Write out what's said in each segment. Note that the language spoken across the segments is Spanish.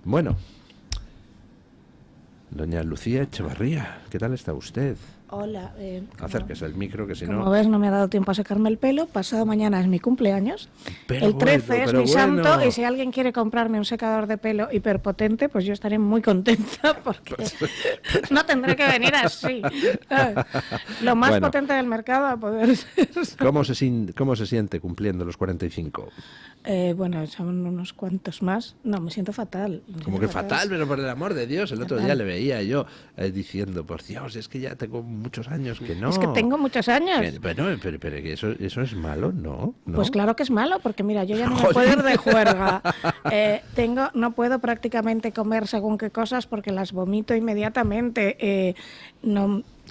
Bueno, doña Lucía Echevarría, ¿qué tal está usted? Hola. Acérquese el micro, que si Como no... ves, no me ha dado tiempo a secarme el pelo. Pasado mañana es mi cumpleaños. Pero el 13 bueno, es pero mi santo, bueno. y si alguien quiere comprarme un secador de pelo hiperpotente, pues yo estaré muy contenta porque no tendré que venir así. Lo más Bueno. potente del mercado a poder ser. ¿Cómo se siente cumpliendo los 45? Bueno, son unos cuantos más. No, me siento fatal. Como que fatal, pero por el amor de Dios, el otro Fatal. día le veía yo diciendo, por Dios, es que ya tengo muchos años que no. Es que tengo muchos años. Bueno, pero que eso es malo, ¿no? Pues claro que es malo, porque mira, yo ya no me puedo ir de juerga. No puedo prácticamente comer según qué cosas porque las vomito inmediatamente.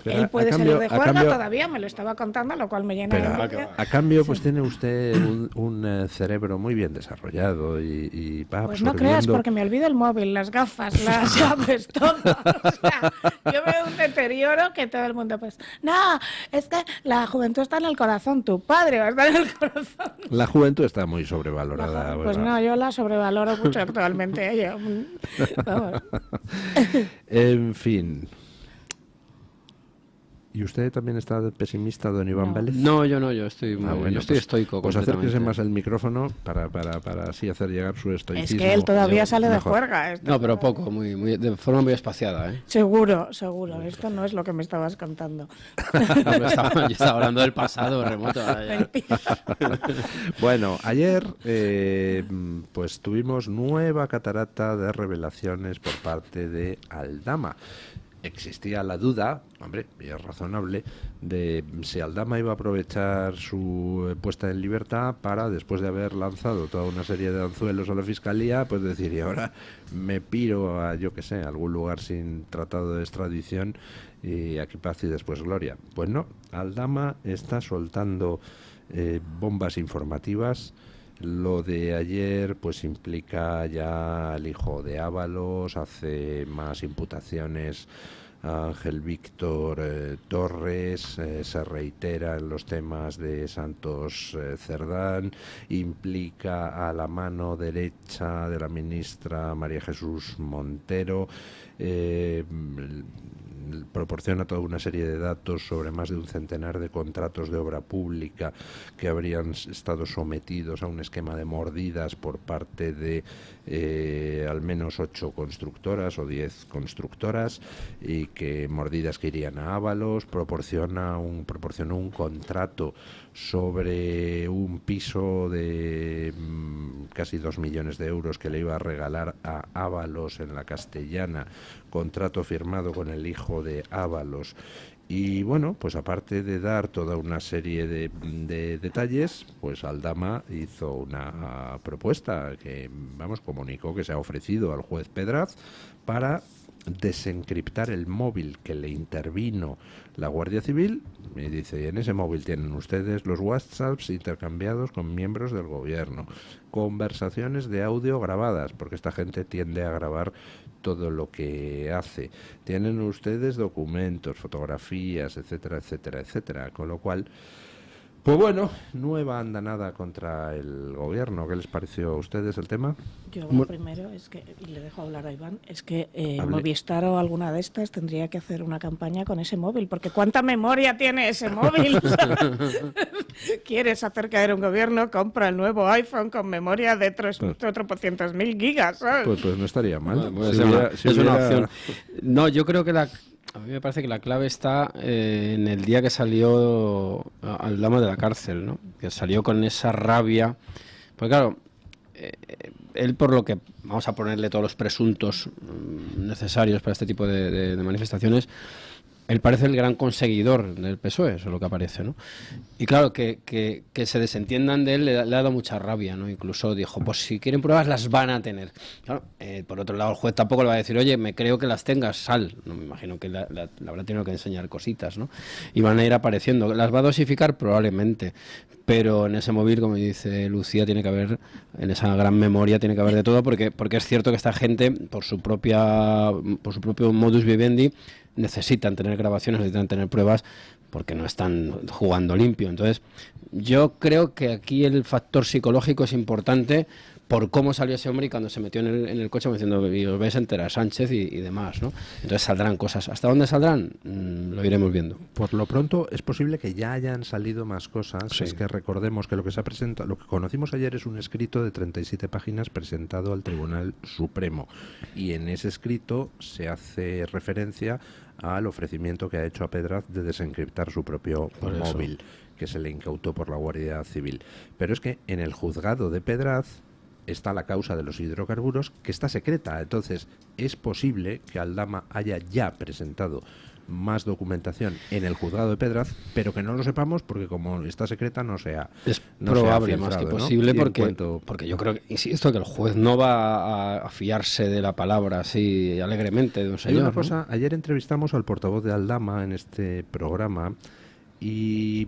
Pero él puede salir de juerga cambio, todavía, me lo estaba contando, lo cual me llena de envidia. A cambio, pues tiene usted un cerebro muy bien desarrollado y va Pues absorbiendo... no creas, porque me olvido el móvil, las gafas, las llaves, todo. O sea, yo veo un deterioro que todo el mundo pues... No, es que la juventud está en el corazón, tu padre va a estar en el corazón. La juventud está muy sobrevalorada. Pues no, yo la sobrevaloro mucho actualmente. Vamos. En fin... ¿Y usted también está pesimista, don Iván Vélez? No, yo estoy yo estoy estoico. Pues acérquese más el micrófono para así hacer llegar su estoicismo. Es que él todavía sale de juerga. No, pero poco, de forma muy espaciada, ¿eh? Seguro. Esto no es lo que me estabas contando. No, yo estaba hablando del pasado remoto. Bueno, ayer pues tuvimos nueva catarata de revelaciones por parte de Aldama. Existía la duda, hombre, y es razonable, de si Aldama iba a aprovechar su puesta en libertad para, después de haber lanzado toda una serie de anzuelos a la Fiscalía, pues decir, y ahora me piro a, yo qué sé, a algún lugar sin tratado de extradición y aquí paz y después gloria. Pues no, Aldama está soltando bombas informativas. Lo de ayer pues implica ya al hijo de Ábalos, hace más imputaciones a Ángel Víctor Torres, se reitera en los temas de Santos Cerdán, implica a la mano derecha de la ministra María Jesús Montero, proporciona toda una serie de datos sobre más de un centenar de contratos de obra pública que habrían estado sometidos a un esquema de mordidas por parte de al menos 8 constructoras o 10 constructoras, y que mordidas que irían a Ábalos. Proporcionó un contrato sobre un piso de casi 2 millones de euros que le iba a regalar a Ábalos en la Castellana, contrato firmado con el hijo de Ábalos. Y bueno, pues aparte de dar toda una serie de detalles, pues Aldama hizo una propuesta que, comunicó que se ha ofrecido al juez Pedraz para desencriptar el móvil que le intervino la Guardia Civil, y dice, en ese móvil tienen ustedes los WhatsApps intercambiados con miembros del gobierno, conversaciones de audio grabadas, porque esta gente tiende a grabar todo lo que hace, tienen ustedes documentos, fotografías, etcétera, etcétera, etcétera, con lo cual, pues bueno, nueva andanada contra el gobierno. ¿Qué les pareció a ustedes el tema? Yo lo primero es que, y le dejo hablar a Iván, es que Movistar o alguna de estas tendría que hacer una campaña con ese móvil, porque ¿cuánta memoria tiene ese móvil? O sea, ¿quieres hacer caer un gobierno? Compra el nuevo iPhone con memoria de 300.000 gigas, ¿sabes? Pues no estaría mal. Es una opción. No, yo creo que a mí me parece que la clave está en el día que salió Aldama de la cárcel, ¿no? Que salió con esa rabia. Porque claro, él, por lo que vamos a ponerle todos los presuntos necesarios para este tipo de manifestaciones, él parece el gran conseguidor del PSOE, eso es lo que aparece, ¿no? Y claro, que se desentiendan de él le ha dado mucha rabia, ¿no? Incluso dijo, pues si quieren pruebas las van a tener. Claro, por otro lado, el juez tampoco le va a decir, oye, me creo que las tengas, sal. No me imagino que le habrá tenido que enseñar cositas, ¿no? Y van a ir apareciendo. ¿Las va a dosificar? Probablemente. Pero en ese móvil, como dice Lucía, tiene que haber, en esa gran memoria, tiene que haber de todo, porque es cierto que esta gente, por su propio modus vivendi, necesitan tener grabaciones, necesitan tener pruebas, porque no están jugando limpio. Entonces, yo creo que aquí el factor psicológico es importante, por cómo salió ese hombre y cuando se metió en el coche diciendo y os vais a enterar, Sánchez y demás, ¿no? Entonces saldrán cosas. ¿Hasta dónde saldrán? Lo iremos viendo. Por lo pronto es posible que ya hayan salido más cosas. Sí. Es que recordemos que lo que se ha presentado, lo que conocimos ayer es un escrito de 37 páginas presentado al Tribunal Supremo, y en ese escrito se hace referencia al ofrecimiento que ha hecho a Pedraz de desencriptar su propio móvil, que se le incautó por la Guardia Civil. Pero es que en el juzgado de Pedraz está la causa de los hidrocarburos, que está secreta. Entonces es posible que Aldama haya ya presentado más documentación en el juzgado de Pedraz, pero que no lo sepamos porque como está secreta no sea probable, más que posible, ¿no? porque yo creo que, insisto, que el juez no va a fiarse de la palabra así alegremente de un señor. Hay una cosa, ¿no? Ayer entrevistamos al portavoz de Aldama en este programa y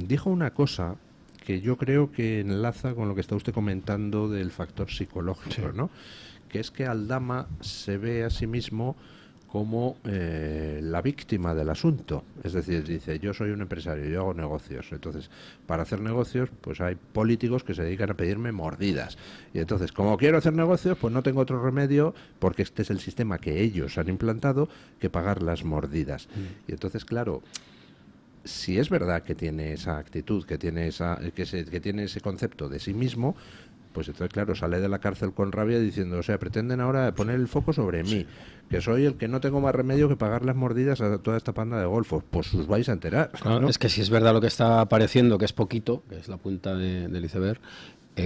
dijo una cosa que yo creo que enlaza con lo que está usted comentando del factor psicológico, ¿no? Que es que Aldama se ve a sí mismo como la víctima del asunto. Es decir, dice, yo soy un empresario, yo hago negocios. Entonces, para hacer negocios, pues hay políticos que se dedican a pedirme mordidas. Y entonces, como quiero hacer negocios, pues no tengo otro remedio, porque este es el sistema que ellos han implantado, que pagar las mordidas. Y entonces, claro, si es verdad que tiene esa actitud, que tiene ese concepto de sí mismo, pues entonces, claro, sale de la cárcel con rabia diciendo, o sea, pretenden ahora poner el foco sobre mí, que soy el que no tengo más remedio que pagar las mordidas a toda esta panda de golfos. Pues os vais a enterar. Claro, ¿no? Es que si es verdad lo que está apareciendo, que es poquito, que es la punta del iceberg,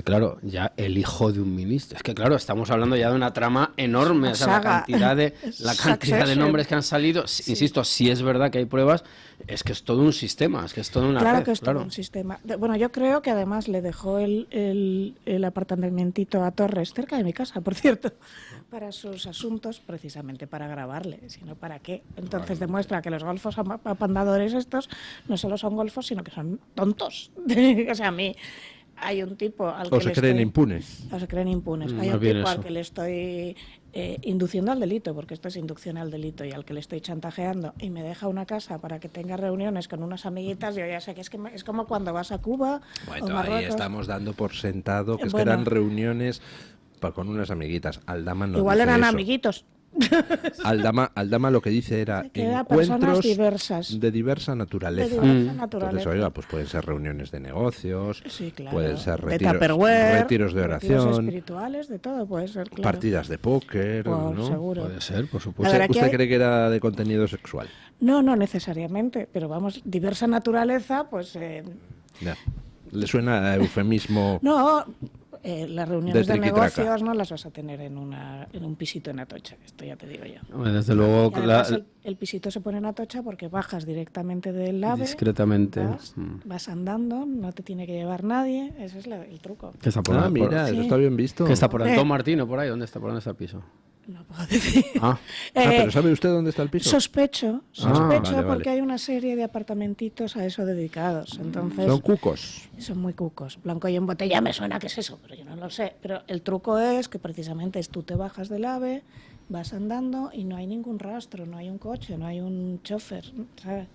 claro, ya el hijo de un ministro. Es que, claro, estamos hablando ya de una trama enorme. O sea, la cantidad de nombres que han salido, sí. Insisto, si es verdad que hay pruebas, es que es todo un sistema, es que es todo una Claro red, que es todo un sistema. Bueno, yo creo que además le dejó el apartamentito a Torres, cerca de mi casa, por cierto, para sus asuntos, precisamente para grabarle, sino para qué. Entonces demuestra que los golfos apandadores estos no solo son golfos, sino que son tontos. O sea, a mí... Hay un tipo al que se creen impunes. O se creen impunes. Hay un tipo al que le estoy induciendo al delito, porque esto es inducción al delito, y al que le estoy chantajeando y me deja una casa para que tenga reuniones con unas amiguitas. Yo ya sé que es como cuando vas a Cuba. Bueno, o Marruecos. Ahí estamos dando por sentado que, que eran reuniones con unas amiguitas. Aldama no igual dice eran eso. amiguitos. Aldama lo que dice era encuentros diversas. De diversa naturaleza. Entonces, oiga, pues pueden ser reuniones de negocios, sí, claro. Pueden ser retiros de oración, retiros espirituales, de todo puede ser, claro. Partidas de póker, ¿no? Seguro. Puede ser, por supuesto. ¿Usted cree que era de contenido sexual? No necesariamente, pero vamos, diversa naturaleza, pues... Ya. ¿Le suena a eufemismo? No... las reuniones de negocios no las vas a tener en un pisito en Atocha, esto ya te digo yo. Desde luego, el pisito se pone en Atocha porque bajas directamente del AVE, discretamente, vas andando, no te tiene que llevar nadie, ese es el truco. ¿Qué está por mira, eso está bien visto. ¿Qué está por Antón Martín o por ahí? ¿Dónde está? ¿Por dónde está el piso? No puedo decir. Pero ¿sabe usted dónde está el piso? Sospecho vale. porque hay una serie de apartamentitos a eso dedicados. Entonces, son cucos. Son muy cucos. Blanco y en botella me suena que es eso, pero yo no lo sé. Pero el truco es que precisamente tú te bajas del AVE, vas andando y no hay ningún rastro, no hay un coche, no hay un chofer, ¿sabes?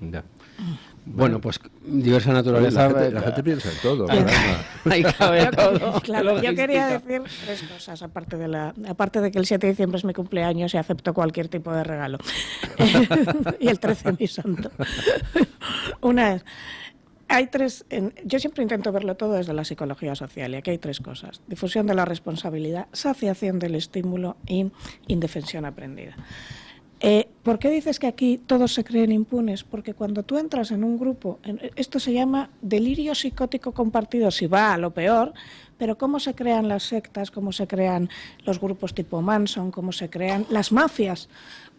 Ya. Bueno, pues diversa naturaleza. La gente piensa en todo. Ahí cabe todo. Claro, yo quería decir tres cosas, aparte de que el 7 de diciembre es mi cumpleaños y acepto cualquier tipo de regalo. Y el 13 mi santo. Una es... Hay tres, yo siempre intento verlo todo desde la psicología social, y aquí hay tres cosas: difusión de la responsabilidad, saciación del estímulo y indefensión aprendida. ¿Por qué dices que aquí todos se creen impunes? Porque cuando tú entras en un grupo, esto se llama delirio psicótico compartido, si va a lo peor, pero cómo se crean las sectas, cómo se crean los grupos tipo Manson, cómo se crean las mafias.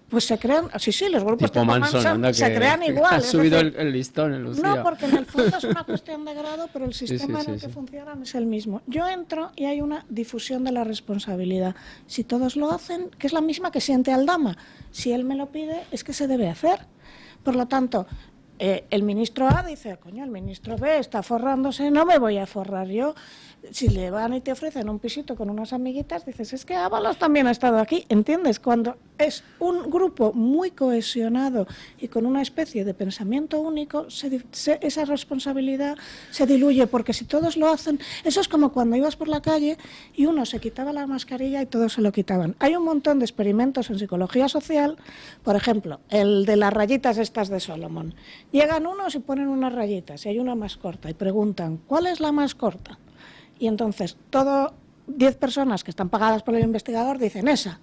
Pues se crean, sí, los grupos tipo Manson se crean igual. Ha subido el listón, Lucía. No, porque en el fondo es una cuestión de grado, pero el sistema en el que funcionan es el mismo. Yo entro y hay una difusión de la responsabilidad. Si todos lo hacen, que es la misma que siente Aldama, si él me lo pide, es que se debe hacer. Por lo tanto, el ministro A dice, coño, el ministro B está forrándose, no me voy a forrar yo. Si le van y te ofrecen un pisito con unas amiguitas, dices, es que Ábalos también ha estado aquí, ¿entiendes? Cuando es un grupo muy cohesionado y con una especie de pensamiento único, esa responsabilidad se diluye, porque si todos lo hacen, eso es como cuando ibas por la calle y uno se quitaba la mascarilla y todos se lo quitaban. Hay un montón de experimentos en psicología social, por ejemplo, el de las rayitas estas de Solomon. Llegan unos y ponen unas rayitas, y hay una más corta, y preguntan, ¿cuál es la más corta? Y entonces, 10 personas que están pagadas por el investigador dicen esa.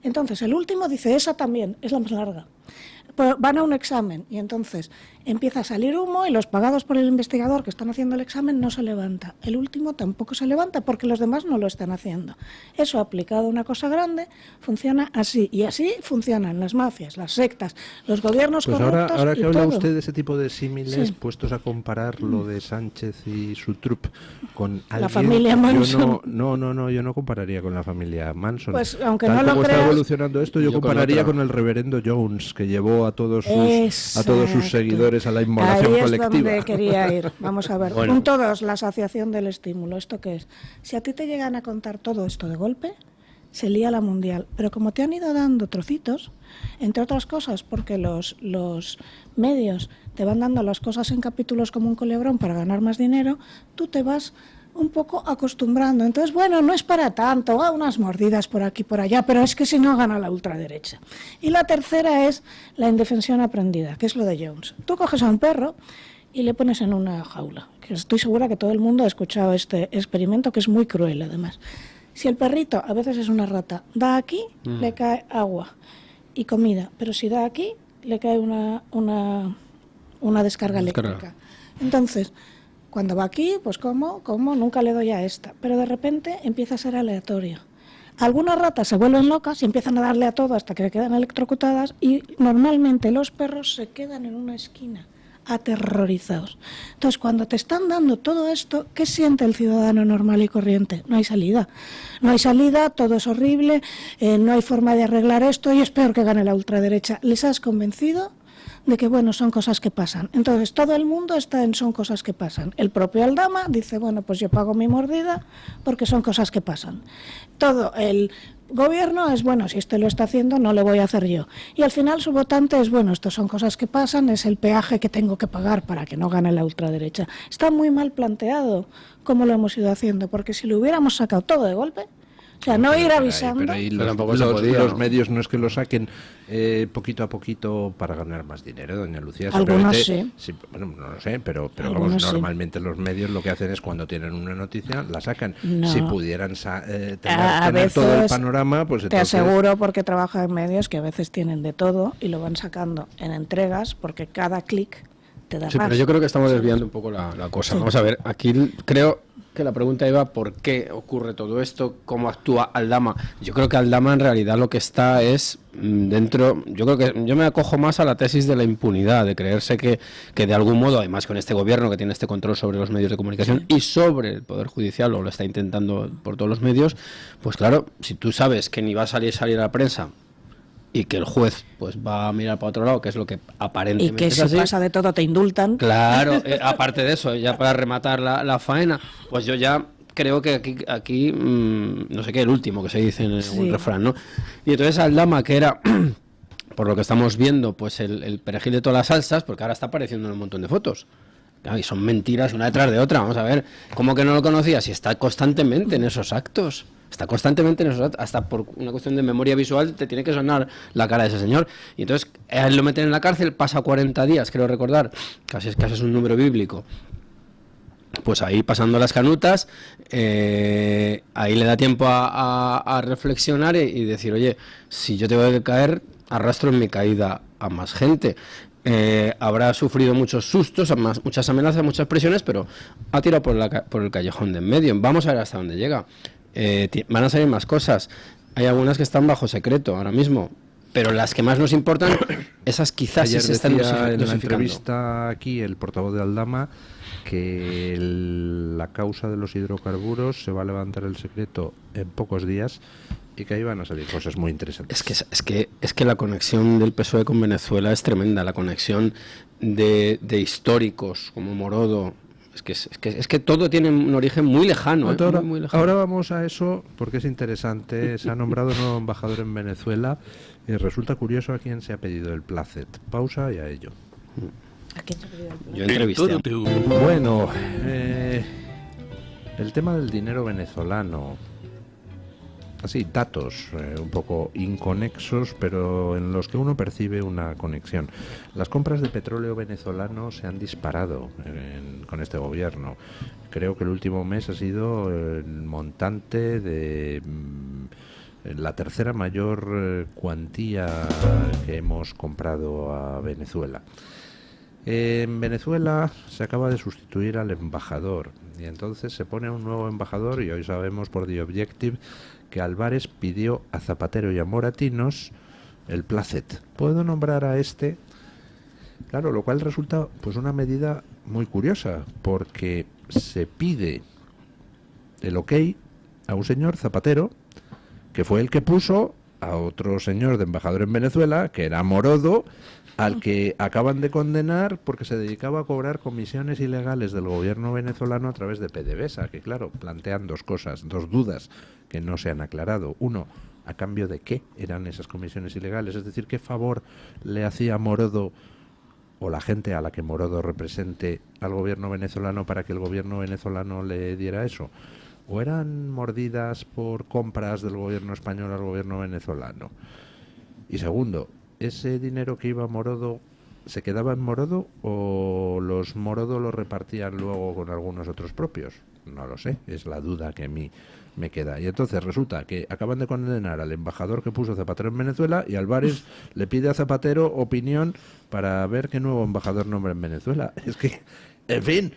Entonces el último dice esa también, es la más larga. Pero van a un examen y entonces empieza a salir humo y los pagados por el investigador que están haciendo el examen no se levanta. El último tampoco se levanta porque los demás no lo están haciendo. Eso aplicado a una cosa grande funciona así. Y así funcionan las mafias, las sectas, los gobiernos corruptos. Ahora que y habla todo. usted de ese tipo de símiles, Sí. puestos a comparar lo de Sánchez y su trupe con alguien, La familia Manson. Yo no compararía con la familia Manson. Pues, aunque Tal no lo como está creas, evolucionando esto, yo compararía con con el reverendo Jones, que llevó a todos sus seguidores a la Ahí inmolación es colectiva. donde quería ir. Vamos a ver. Bueno. Punto 2, la asociación del estímulo. ¿Esto qué es? Si a ti te llegan a contar todo esto de golpe, se lía la mundial. Pero como te han ido dando trocitos, entre otras cosas, porque los medios te van dando las cosas en capítulos como un culebrón para ganar más dinero, tú te vas un poco acostumbrando. Entonces, bueno, no es para tanto, unas mordidas por aquí por allá, pero es que si no gana la ultraderecha. Y la tercera es la indefensión aprendida, que es lo de Jones. Tú coges a un perro y le pones en una jaula, que estoy segura que todo el mundo ha escuchado este experimento, que es muy cruel además. Si el perrito, a veces es una rata, da aquí, le cae agua y comida, pero si da aquí, le cae una descarga eléctrica. Entonces, cuando va aquí, pues como, nunca le doy a esta. Pero de repente empieza a ser aleatorio. Algunas ratas se vuelven locas y empiezan a darle a todo hasta que quedan electrocutadas y normalmente los perros se quedan en una esquina, aterrorizados. Entonces, cuando te están dando todo esto, ¿qué siente el ciudadano normal y corriente? No hay salida. No hay salida, todo es horrible, no hay forma de arreglar esto y es peor que gane la ultraderecha. ¿Les has convencido de que, bueno, son cosas que pasan? Entonces, todo el mundo está en son cosas que pasan. El propio Aldama dice, bueno, pues yo pago mi mordida porque son cosas que pasan. Todo el gobierno es, bueno, si este lo está haciendo, no le voy a hacer yo. Y al final su votante es, bueno, esto son cosas que pasan, es el peaje que tengo que pagar para que no gane la ultraderecha. Está muy mal planteado cómo lo hemos ido haciendo, porque si lo hubiéramos sacado todo de golpe, o sea, no ir avisando. Pero ahí los medios no es que lo saquen poquito a poquito para ganar más dinero, doña Lucía. Algunos sí. Bueno, no lo sé, pero vamos, normalmente los medios lo que hacen es cuando tienen una noticia, la sacan. No. Si pudieran tener todo el panorama, pues entonces... Te aseguro, porque trabaja en medios, que a veces tienen de todo y lo van sacando en entregas, porque cada clic te da Sí, más. pero yo creo que estamos desviando un poco la cosa. Sí. Vamos a ver, aquí creo que la pregunta iba por qué ocurre todo esto, cómo actúa Aldama. Yo creo que Aldama en realidad lo que está es dentro, yo creo que yo me acojo más a la tesis de la impunidad, de creerse que de algún modo, además con este gobierno que tiene este control sobre los medios de comunicación y sobre el Poder Judicial, o lo está intentando por todos los medios, pues claro, si tú sabes que ni va a salir a la prensa y que el juez pues va a mirar para otro lado, que es lo que aparentemente y que es si así, pasa de todo te indultan. Claro, aparte de eso, ya para rematar la faena, pues yo ya creo que aquí no sé qué, el último que se dice en un refrán, ¿no? Y entonces Aldama, que era, por lo que estamos viendo, pues el perejil de todas las salsas, porque ahora está apareciendo en un montón de fotos. Claro, y son mentiras una detrás de otra, vamos a ver, ¿cómo que no lo conocía? Si está constantemente en esos actos. Está constantemente en esos actos, hasta por una cuestión de memoria visual te tiene que sonar la cara de ese señor. Y entonces a él lo meten en la cárcel, pasa 40 días, creo recordar, casi es un número bíblico. Pues ahí pasando las canutas, ahí le da tiempo a reflexionar y decir, oye, si yo tengo que caer, arrastro en mi caída a más gente. Habrá sufrido muchos sustos, muchas amenazas, muchas presiones, pero ha tirado por el callejón de en medio. Vamos a ver hasta dónde llega. Van a salir más cosas. Hay algunas que están bajo secreto ahora mismo, pero las que más nos importan, esas quizás sí se están dosificando. En la entrevista aquí el portavoz de Aldama que la causa de los hidrocarburos se va a levantar el secreto en pocos días y que ahí van a salir cosas muy interesantes. Es que la conexión del PSOE con Venezuela es tremenda, la conexión de históricos como Morodo. Es que todo tiene un origen muy lejano. Muy lejano. Ahora vamos a eso porque es interesante. Se ha nombrado nuevo embajador en Venezuela y resulta curioso a quién se ha pedido el placet. Pausa y a ello. ¿A quién se ha pedido el placet? Yo entrevisté. Bueno, el tema del dinero venezolano. Así, datos un poco inconexos, pero en los que uno percibe una conexión. Las compras de petróleo venezolano se han disparado con este gobierno. Creo que el último mes ha sido el montante de la tercera mayor cuantía que hemos comprado a Venezuela. En Venezuela se acaba de sustituir al embajador y entonces se pone un nuevo embajador y hoy sabemos por The Objective que Álvarez pidió a Zapatero y a Moratinos el placet. ¿Puedo nombrar a este? Claro, lo cual resulta pues una medida muy curiosa, porque se pide el ok a un señor Zapatero, que fue el que puso a otro señor de embajador en Venezuela, que era Morodo, al que acaban de condenar porque se dedicaba a cobrar comisiones ilegales del gobierno venezolano a través de PDVSA, que claro, plantean dos cosas, dos dudas que no se han aclarado. Uno, ¿a cambio de qué eran esas comisiones ilegales? Es decir, ¿qué favor le hacía Morodo o la gente a la que Morodo represente al gobierno venezolano para que el gobierno venezolano le diera eso? ¿O eran mordidas por compras del gobierno español al gobierno venezolano? Y segundo, ¿ese dinero que iba a Morodo se quedaba en Morodo o los Morodo lo repartían luego con algunos otros propios? No lo sé, es la duda que a mí me queda. Y entonces resulta que acaban de condenar al embajador que puso Zapatero en Venezuela y Álvarez le pide a Zapatero opinión para ver qué nuevo embajador nombra en Venezuela. Es que, en fin,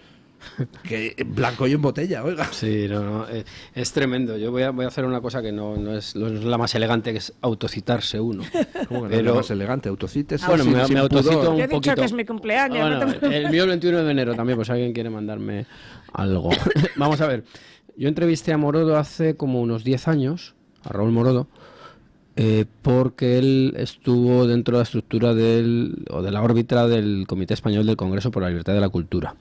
que blanco y en botella, oiga. Sí, no, es tremendo. Yo voy a hacer una cosa que no es la más elegante, que es autocitarse uno. ¿Cómo que no es la más elegante? Autocites. Bueno, me autocito un Yo he dicho poquito. que es mi cumpleaños. Bueno, no te... el mío el 21 de enero también, pues si alguien quiere mandarme algo. Vamos a ver. Yo entrevisté a Morodo hace como unos 10 años, a Raúl Morodo, porque él estuvo dentro de la estructura de la órbita del Comité Español del Congreso por la Libertad de la Cultura,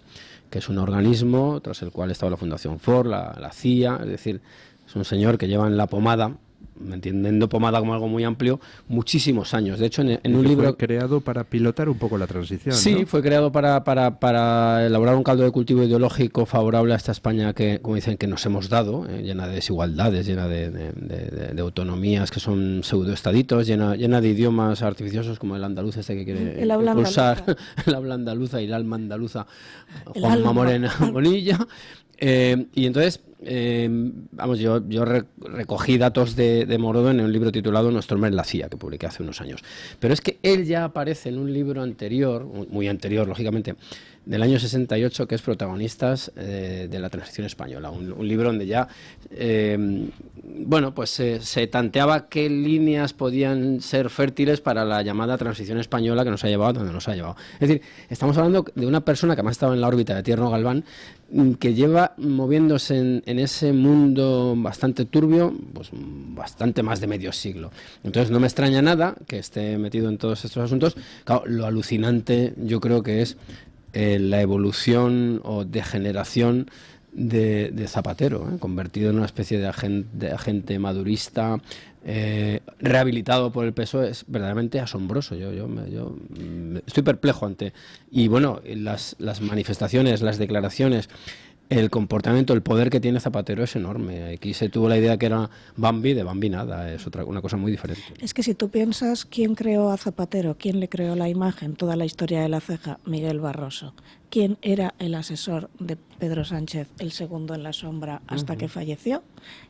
que es un organismo tras el cual estaba la Fundación Ford, la CIA, es decir, es un señor que lleva en la pomada, entendiendo pomada como algo muy amplio, muchísimos años. De hecho, en un libro... Fue creado para pilotar un poco la transición, Sí, ¿no? fue creado para elaborar un caldo de cultivo ideológico favorable a esta España que, como dicen, que nos hemos dado, llena de desigualdades, llena de autonomías que son pseudoestaditos, llena de idiomas artificiosos como el andaluz este que quiere impulsar, el habla andaluza y el alma andaluza, Juanma Morena Bonilla. Y entonces, vamos, yo recogí datos de Morodo en un libro titulado Nuestro hombre en la CIA, que publiqué hace unos años. Pero es que él ya aparece en un libro anterior, muy anterior, lógicamente, del año 68, que es Protagonistas de la Transición Española. Un libro donde ya, bueno, pues se tanteaba qué líneas podían ser fértiles para la llamada transición española que nos ha llevado a donde nos ha llevado. Es decir, estamos hablando de una persona que además estaba en la órbita de Tierno Galván, que lleva moviéndose en ese mundo bastante turbio, pues bastante más de medio siglo. Entonces no me extraña nada que esté metido en todos estos asuntos. Claro, lo alucinante yo creo que es la evolución o degeneración de Zapatero, convertido en una especie de agente madurista, rehabilitado por el PSOE. Es verdaderamente asombroso. Yo estoy perplejo ante... Y bueno, las manifestaciones, las declaraciones, el comportamiento, el poder que tiene Zapatero es enorme. Aquí se tuvo la idea que era Bambi, de Bambi nada, es una cosa muy diferente. Es que si tú piensas quién creó a Zapatero, quién le creó la imagen, toda la historia de la ceja, Miguel Barroso, quién era el asesor de Pedro Sánchez, el segundo en la sombra, hasta que falleció,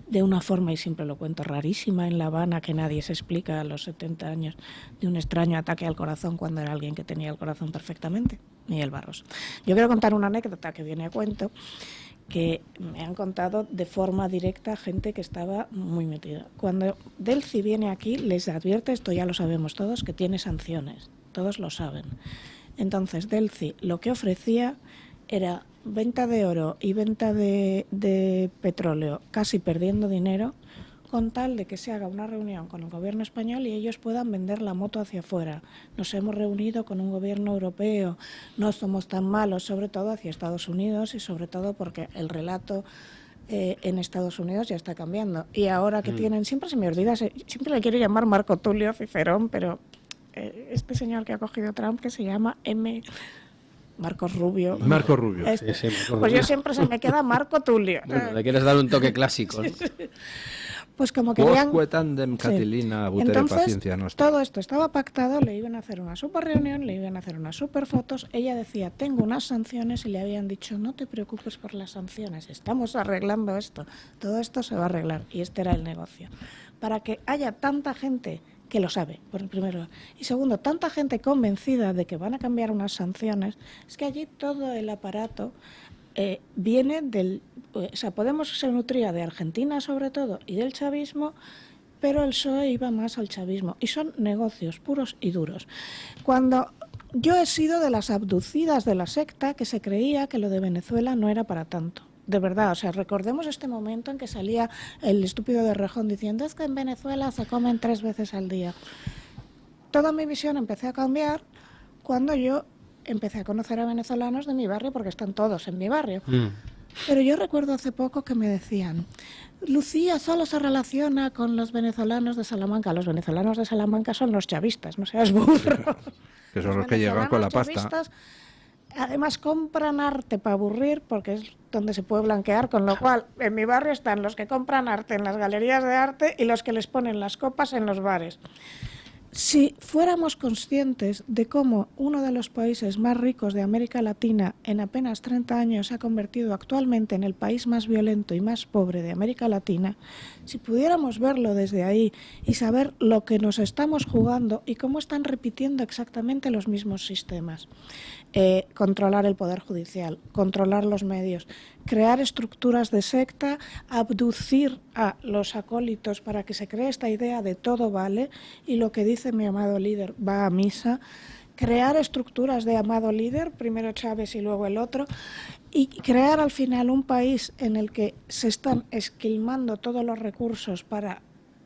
de una forma, y siempre lo cuento, rarísima en La Habana, que nadie se explica a los 70 años, de un extraño ataque al corazón cuando era alguien que tenía el corazón perfectamente, Miguel Barroso. Yo quiero contar una anécdota que viene a cuento, que me han contado de forma directa gente que estaba muy metida. Cuando Delcy viene aquí, les advierte, esto ya lo sabemos todos, que tiene sanciones, todos lo saben. Entonces, Delcy lo que ofrecía era venta de oro y venta de petróleo, casi perdiendo dinero, con tal de que se haga una reunión con el gobierno español y ellos puedan vender la moto hacia afuera. Nos hemos reunido con un gobierno europeo, no somos tan malos, sobre todo hacia Estados Unidos y sobre todo porque el relato en Estados Unidos ya está cambiando. Y ahora que tienen, siempre se me olvida, siempre le quiero llamar Marco Tulio Cicerón, pero este señor que ha cogido Trump, que se llama Marcos Rubio. Marco Rubio. Sí, Marco Pues Rubio. yo siempre se me queda Marco Tulio. Bueno, le quieres dar un toque clásico, ¿no? Pues como querían... Quosque tandem Catilina butere Entonces, paciencia nostra. todo esto estaba pactado, le iban a hacer una super reunión, le iban a hacer unas super fotos. Ella decía, tengo unas sanciones, y le habían dicho, no te preocupes por las sanciones, estamos arreglando esto, todo esto se va a arreglar. Y este era el negocio. Para que haya tanta gente que lo sabe, por el primero. Y segundo, tanta gente convencida de que van a cambiar unas sanciones, es que allí todo el aparato viene del... O sea, Podemos se nutría de Argentina sobre todo y del chavismo, pero el PSOE iba más al chavismo. Y son negocios puros y duros. Cuando yo he sido de las abducidas de la secta que se creía que lo de Venezuela no era para tanto. De verdad, o sea, recordemos este momento en que salía el estúpido de Rejón diciendo es que en Venezuela se comen 3 veces al día. Toda mi visión empecé a cambiar cuando yo empecé a conocer a venezolanos de mi barrio, porque están todos en mi barrio. Pero yo recuerdo hace poco que me decían, Lucía solo se relaciona con los venezolanos de Salamanca. Los venezolanos de Salamanca son los chavistas, no seas burro. Que son los que llegan con la pasta. Chavistas, además compran arte para aburrir, porque es donde se puede blanquear, con lo cual en mi barrio están los que compran arte en las galerías de arte y los que les ponen las copas en los bares. Si fuéramos conscientes de cómo uno de los países más ricos de América Latina en apenas 30 años se ha convertido actualmente en el país más violento y más pobre de América Latina, si pudiéramos verlo desde ahí y saber lo que nos estamos jugando y cómo están repitiendo exactamente los mismos sistemas, controlar el poder judicial, controlar los medios, crear estructuras de secta, abducir a los acólitos para que se cree esta idea de todo vale y lo que dice mi amado líder va a misa, crear estructuras de amado líder, primero Chávez y luego el otro, y crear al final un país en el que se están esquilmando todos los recursos para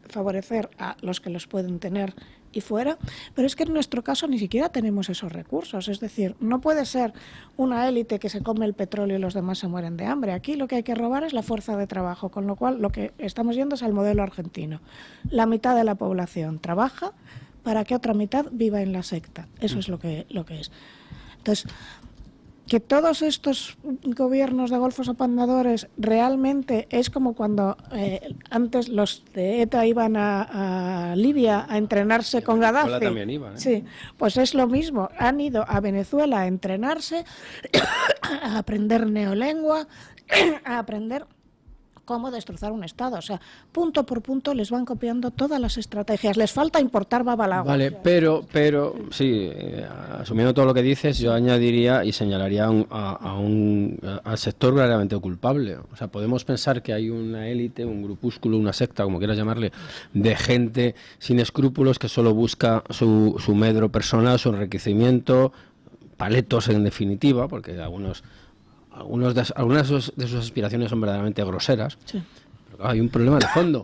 favorecer a los que los pueden tener y fuera, pero es que en nuestro caso ni siquiera tenemos esos recursos, es decir, no puede ser una élite que se come el petróleo y los demás se mueren de hambre. Aquí lo que hay que robar es la fuerza de trabajo, con lo cual lo que estamos yendo es al modelo argentino. La mitad de la población trabaja para que otra mitad viva en la secta. Eso es lo que es. Entonces, que todos estos gobiernos de golfos apandadores realmente es como cuando antes los de ETA iban a Libia a entrenarse con Gaddafi. También iba, ¿eh? Sí, pues es lo mismo. Han ido a Venezuela a entrenarse, a aprender neolengua, a aprender cómo destrozar un Estado. O sea, punto por punto les van copiando todas las estrategias. Les falta importar babalao. Vale, pero sí, asumiendo todo lo que dices, yo añadiría y señalaría al sector verdaderamente culpable. O sea, podemos pensar que hay una élite, un grupúsculo, una secta, como quieras llamarle, de gente sin escrúpulos que solo busca su medro personal, su enriquecimiento, paletos en definitiva, porque algunas de sus aspiraciones son verdaderamente groseras. Sí. Pero claro, hay un problema de fondo.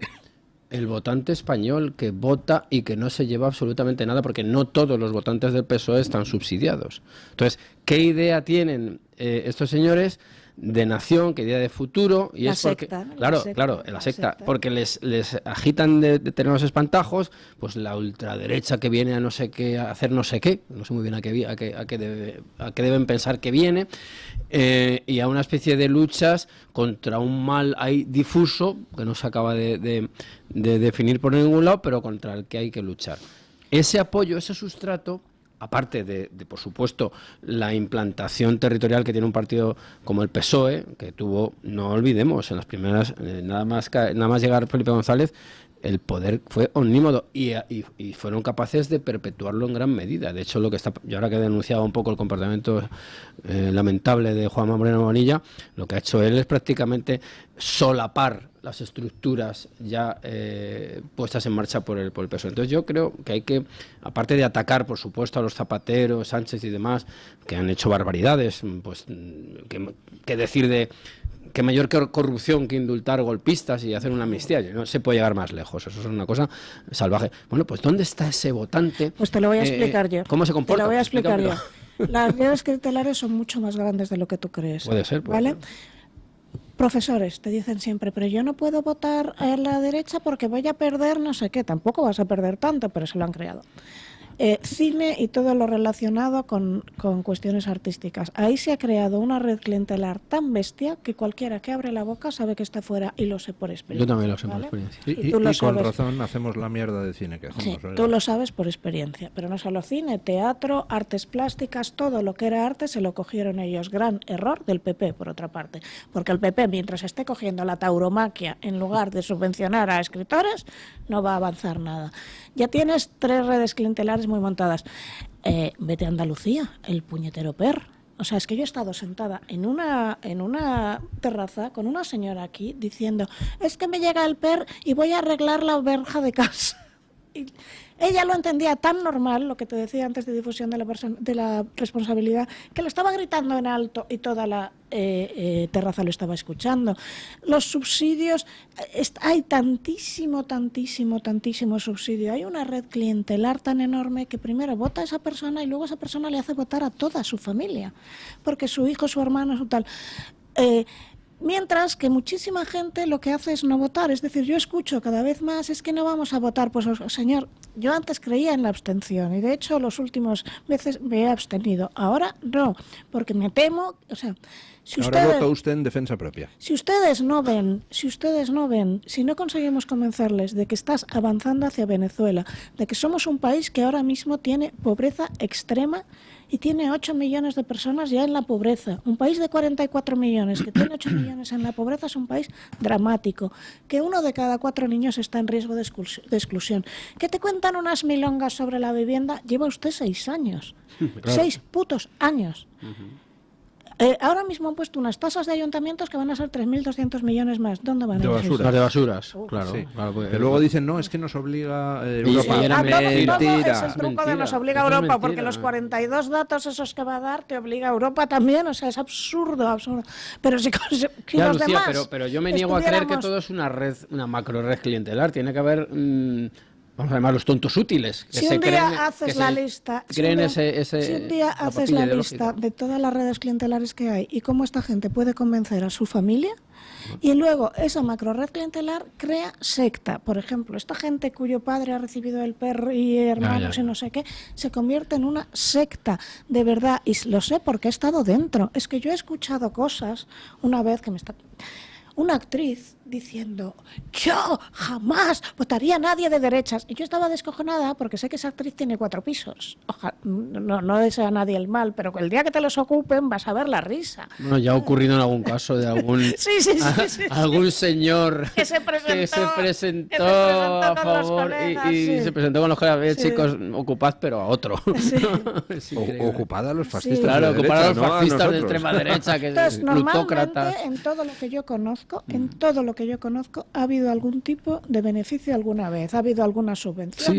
El votante español que vota y que no se lleva absolutamente nada, porque no todos los votantes del PSOE están subsidiados. Entonces, ¿qué idea tienen estos señores de nación, qué idea de futuro? Y La es porque, secta, la secta, porque les agitan de tener los espantajos, pues la ultraderecha que viene a no sé qué, a hacer no sé qué, no sé muy bien a qué deben pensar que viene, y a una especie de luchas contra un mal ahí difuso, que no se acaba de definir por ningún lado, pero contra el que hay que luchar. Ese apoyo, ese sustrato, aparte de, por supuesto, la implantación territorial que tiene un partido como el PSOE, que tuvo, no olvidemos, en las primeras, nada más llegar Felipe González, el poder fue omnímodo y fueron capaces de perpetuarlo en gran medida. De hecho, yo ahora que he denunciado un poco el comportamiento lamentable de Juanma Moreno Bonilla, lo que ha hecho él es prácticamente solapar las estructuras ya puestas en marcha por el PSOE. Entonces yo creo que hay que, aparte de atacar, por supuesto, a los Zapateros, Sánchez y demás, que han hecho barbaridades, pues qué decir de qué mayor corrupción que indultar golpistas y hacer una amnistía. No se puede llegar más lejos, eso es una cosa salvaje. Bueno, pues ¿dónde está ese votante? Pues te lo voy a explicar yo. ¿Cómo se comporta? Te lo voy a explicar yo. Las redes clientelares son mucho más grandes de lo que tú crees. Puede ser, ¿vale? Profesores te dicen siempre, pero yo no puedo votar a la derecha porque voy a perder no sé qué. Tampoco vas a perder tanto, pero se lo han creado. Cine y todo lo relacionado con cuestiones artísticas. Ahí se ha creado una red clientelar tan bestia que cualquiera que abre la boca sabe que está fuera, y lo sé por experiencia. Yo también lo sé, ¿vale? por experiencia. Y con razón hacemos la mierda de cine que hacemos. Sí, tú lo sabes por experiencia, pero no solo cine, teatro, artes plásticas, todo lo que era arte se lo cogieron ellos. Gran error del PP, por otra parte, porque el PP, mientras esté cogiendo la tauromaquia en lugar de subvencionar a escritores, no va a avanzar nada. Ya tienes 3 redes clientelares muy montadas. Vete a Andalucía, el puñetero PER. O sea, es que yo he estado sentada en una terraza con una señora aquí diciendo, es que me llega el PER y voy a arreglar la verja de casa. Y ella lo entendía tan normal, lo que te decía antes de difusión de la responsabilidad, que lo estaba gritando en alto y toda la terraza lo estaba escuchando. Los subsidios, hay tantísimo subsidio. Hay una red clientelar tan enorme que primero vota a esa persona y luego esa persona le hace votar a toda su familia, porque su hijo, su hermano, su tal... Mientras que muchísima gente lo que hace es no votar. Es decir, yo escucho cada vez más, es que no vamos a votar. Pues señor, yo antes creía en la abstención y de hecho los últimos veces me he abstenido. Ahora no, porque me temo, o sea... Si ahora vota usted en defensa propia. Si ustedes no ven, si no conseguimos convencerles de que estás avanzando hacia Venezuela, de que somos un país que ahora mismo tiene pobreza extrema y tiene 8 millones de personas ya en la pobreza. Un país de 44 millones que tiene 8 millones en la pobreza es un país dramático. Que 1 de cada 4 niños está en riesgo de exclusión. Que te cuentan unas milongas sobre la vivienda, lleva usted 6 años. Claro. 6 putos años. Ahora mismo han puesto unas tasas de ayuntamientos que van a ser 3.200 millones más. ¿Dónde van a ir? Las de basuras, claro. Sí. Claro, porque luego dicen, no, es que nos obliga Europa. Todo es el truco de nos obliga Europa, porque los 42 datos esos que va a dar te obliga a Europa también. O sea, es absurdo. Pero si ya, los Lucía, demás pero yo me niego a creer que todo es una red, una macro red clientelar. Tiene que haber... vamos a llamar los tontos útiles. Si un día haces la lista, si un día haces la lista de todas las redes clientelares que hay y cómo esta gente puede convencer a su familia, y luego esa macro red clientelar crea secta. Por ejemplo, esta gente cuyo padre ha recibido el PER y hermanos y no sé qué, se convierte en una secta, de verdad. Y lo sé porque he estado dentro. Es que yo he escuchado cosas una vez que una actriz diciendo, yo jamás votaría a nadie de derechas. Y yo estaba descojonada porque sé que esa actriz tiene 4 pisos. Ojalá, no desea a nadie el mal, pero el día que te los ocupen vas a ver la risa. Bueno, ya ha ocurrido en algún caso de algún algún señor que se presentó a favor y se presentó con los colegas, chicos, ocupad pero a otro. Sí. Ocupad a los fascistas. Sí, claro, ocupad a los fascistas de extrema derecha, que es plutócrata. En todo lo que yo conozco, ha habido algún tipo de beneficio alguna vez, ha habido alguna subvención,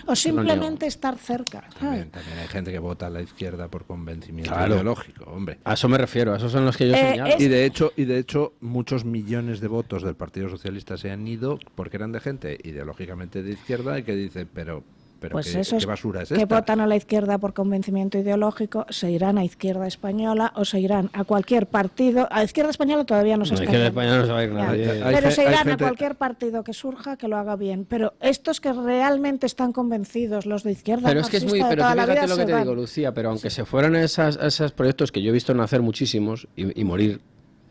o simplemente estar cerca. También hay gente que vota a la izquierda por convencimiento ideológico, hombre. A eso me refiero, a esos son los que yo señalo. Y de hecho, muchos millones de votos del Partido Socialista se han ido porque eran de gente ideológicamente de izquierda y que dice, pero pues ¿qué basura es esta? Que votan a la izquierda por convencimiento ideológico se irán a Izquierda Española o se irán a cualquier partido. A Izquierda Española todavía no se está. Izquierda Española no se va a ir nadie. Pero se irán a cualquier partido que surja que lo haga bien. Pero estos que realmente están convencidos, los de izquierda, pero es que es muy, pero fíjate lo que te digo, Lucía, pero aunque se fueran a esos proyectos que yo he visto nacer muchísimos y morir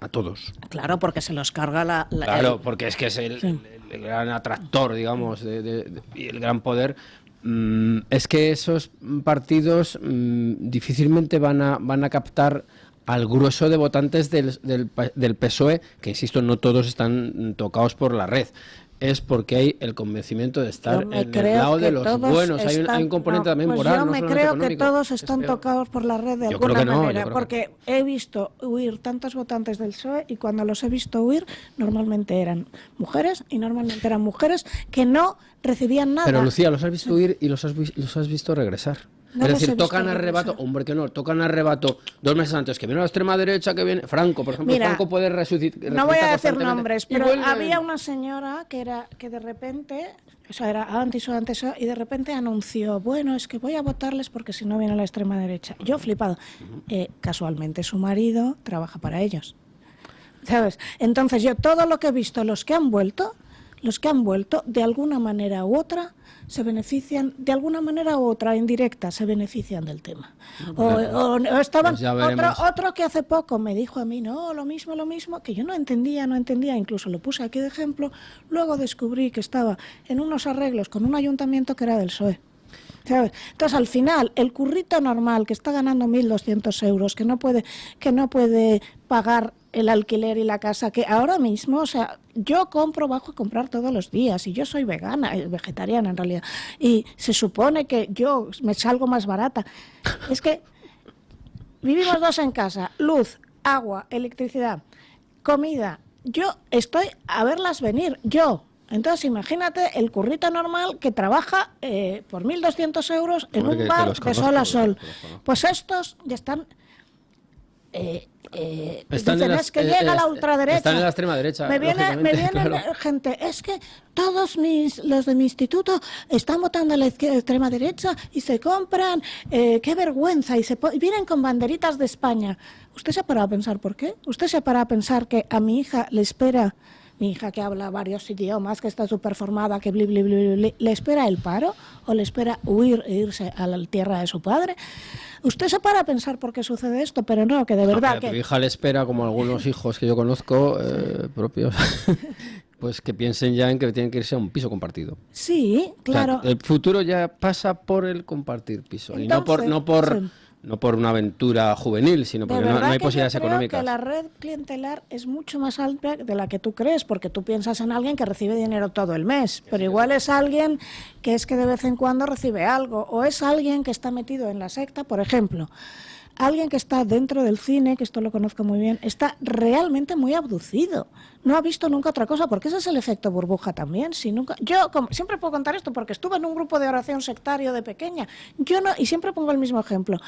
a todos. Claro, porque se los carga Claro, porque es que es el gran atractor, digamos, y el gran poder. Es que esos partidos difícilmente van a captar al grueso de votantes del PSOE, que insisto, no todos están tocados por la red. Es porque hay el convencimiento de estar en el lado de los buenos. Hay un componente también moral. Yo me creo que todos están tocados por la red de alguna manera, porque he visto huir tantos votantes del PSOE y cuando los he visto huir, normalmente eran mujeres que no recibían nada. Pero Lucía, los has visto huir y los has visto regresar. No es les he decir, visto tocan a rebato, regresar. hombre, que no, tocan a rebato 2 meses antes, que viene la extrema derecha, que viene Franco, por ejemplo. Mira, Franco puede resucitar. No voy a decir nombres, pero había una señora que de repente, eso era antes, y de repente anunció, bueno, es que voy a votarles porque si no viene la extrema derecha. Yo flipado. Casualmente su marido trabaja para ellos, ¿sabes? Entonces yo todo lo que he visto, los que han vuelto, de alguna manera u otra, se benefician, de alguna manera u otra, indirecta, se benefician del tema. O estaban, pues otro que hace poco me dijo a mí, no, lo mismo, que yo no entendía, incluso lo puse aquí de ejemplo, luego descubrí que estaba en unos arreglos con un ayuntamiento que era del PSOE. ¿Sabes? Entonces, al final, el currito normal que está ganando 1.200 euros, que no puede pagar el alquiler y la casa, que ahora mismo, o sea, yo bajo a comprar todos los días, y yo soy vegetariana en realidad, y se supone que yo me salgo más barata. Es que vivimos 2 en casa, luz, agua, electricidad, comida. Yo estoy a verlas venir, Entonces, imagínate el currito normal que trabaja por 1.200 euros en un bar de sol a sol. Pues estos ya están... dicen, es que llega la ultraderecha. Están en la extrema derecha. Me viene claro. Gente, es que todos los de mi instituto están votando a la extrema derecha y se compran, qué vergüenza, y vienen con banderitas de España. ¿Usted se ha parado a pensar por qué? ¿Usted se ha parado a pensar que a mi hija le espera... Mi hija que habla varios idiomas, que está súper formada, que ¿le espera el paro o le espera huir e irse a la tierra de su padre? Usted se para a pensar por qué sucede esto, pero no, que de verdad... A tu hija le espera, como algunos hijos que yo conozco, propios, pues que piensen ya en que tienen que irse a un piso compartido. Sí, claro. O sea, el futuro ya pasa por el compartir piso. Entonces, y no por una aventura juvenil, sino porque no hay posibilidades económicas. Que la red clientelar es mucho más alta de la que tú crees, porque tú piensas en alguien que recibe dinero todo el mes, pero igual es alguien que de vez en cuando recibe algo, o es alguien que está metido en la secta, por ejemplo. Alguien que está dentro del cine, que esto lo conozco muy bien, está realmente muy abducido. No ha visto nunca otra cosa, porque ese es el efecto burbuja también. Yo siempre puedo contar esto porque estuve en un grupo de oración sectario de pequeña. Y siempre pongo el mismo ejemplo.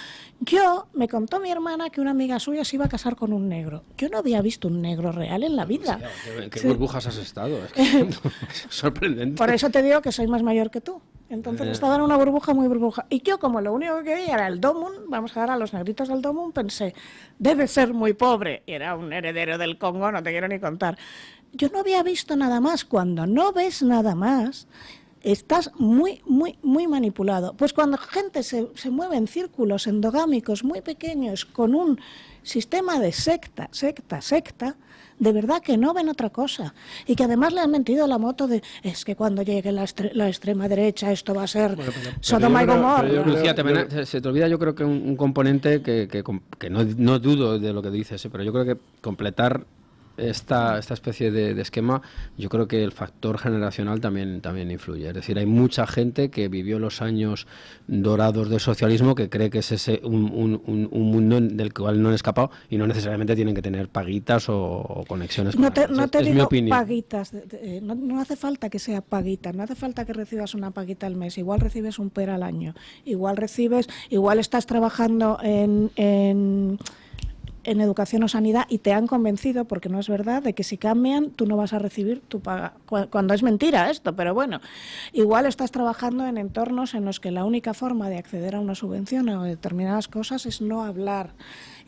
Me contó mi hermana que una amiga suya se iba a casar con un negro. Yo no había visto un negro real en la vida. ¿En qué burbujas has estado? Es sorprendente. Por eso te digo que soy más mayor que tú. Entonces estaba en una burbuja muy burbuja. Y yo, como lo único que veía era el Domun, vamos a dar a los negritos del Domun, pensé, debe ser muy pobre. Y era un heredero del Congo, no te quiero ni contar. Yo no había visto nada más. Cuando no ves nada más, estás muy, muy, muy manipulado. Pues cuando gente se mueve en círculos endogámicos muy pequeños, con un sistema de secta, de verdad que no ven otra cosa. Y que además le han mentido la moto de, es que cuando llegue la extrema derecha esto va a ser Sodoma y Gomorra. Lucía, se te olvida, yo creo que un componente que no dudo de lo que dices, pero yo creo que completar esta especie de esquema, yo creo que el factor generacional también influye. Es decir, hay mucha gente que vivió los años dorados del socialismo que cree que es un mundo del cual no han escapado, y no necesariamente tienen que tener paguitas o conexiones con no te es digo mi opinión. Paguitas, no hace falta que sea paguita, no hace falta que recibas una paguita al mes, igual recibes un PER al año, igual estás trabajando en educación o sanidad y te han convencido, porque no es verdad, de que si cambian tú no vas a recibir tu paga, cuando es mentira esto, pero bueno, igual estás trabajando en entornos en los que la única forma de acceder a una subvención o determinadas cosas es no hablar.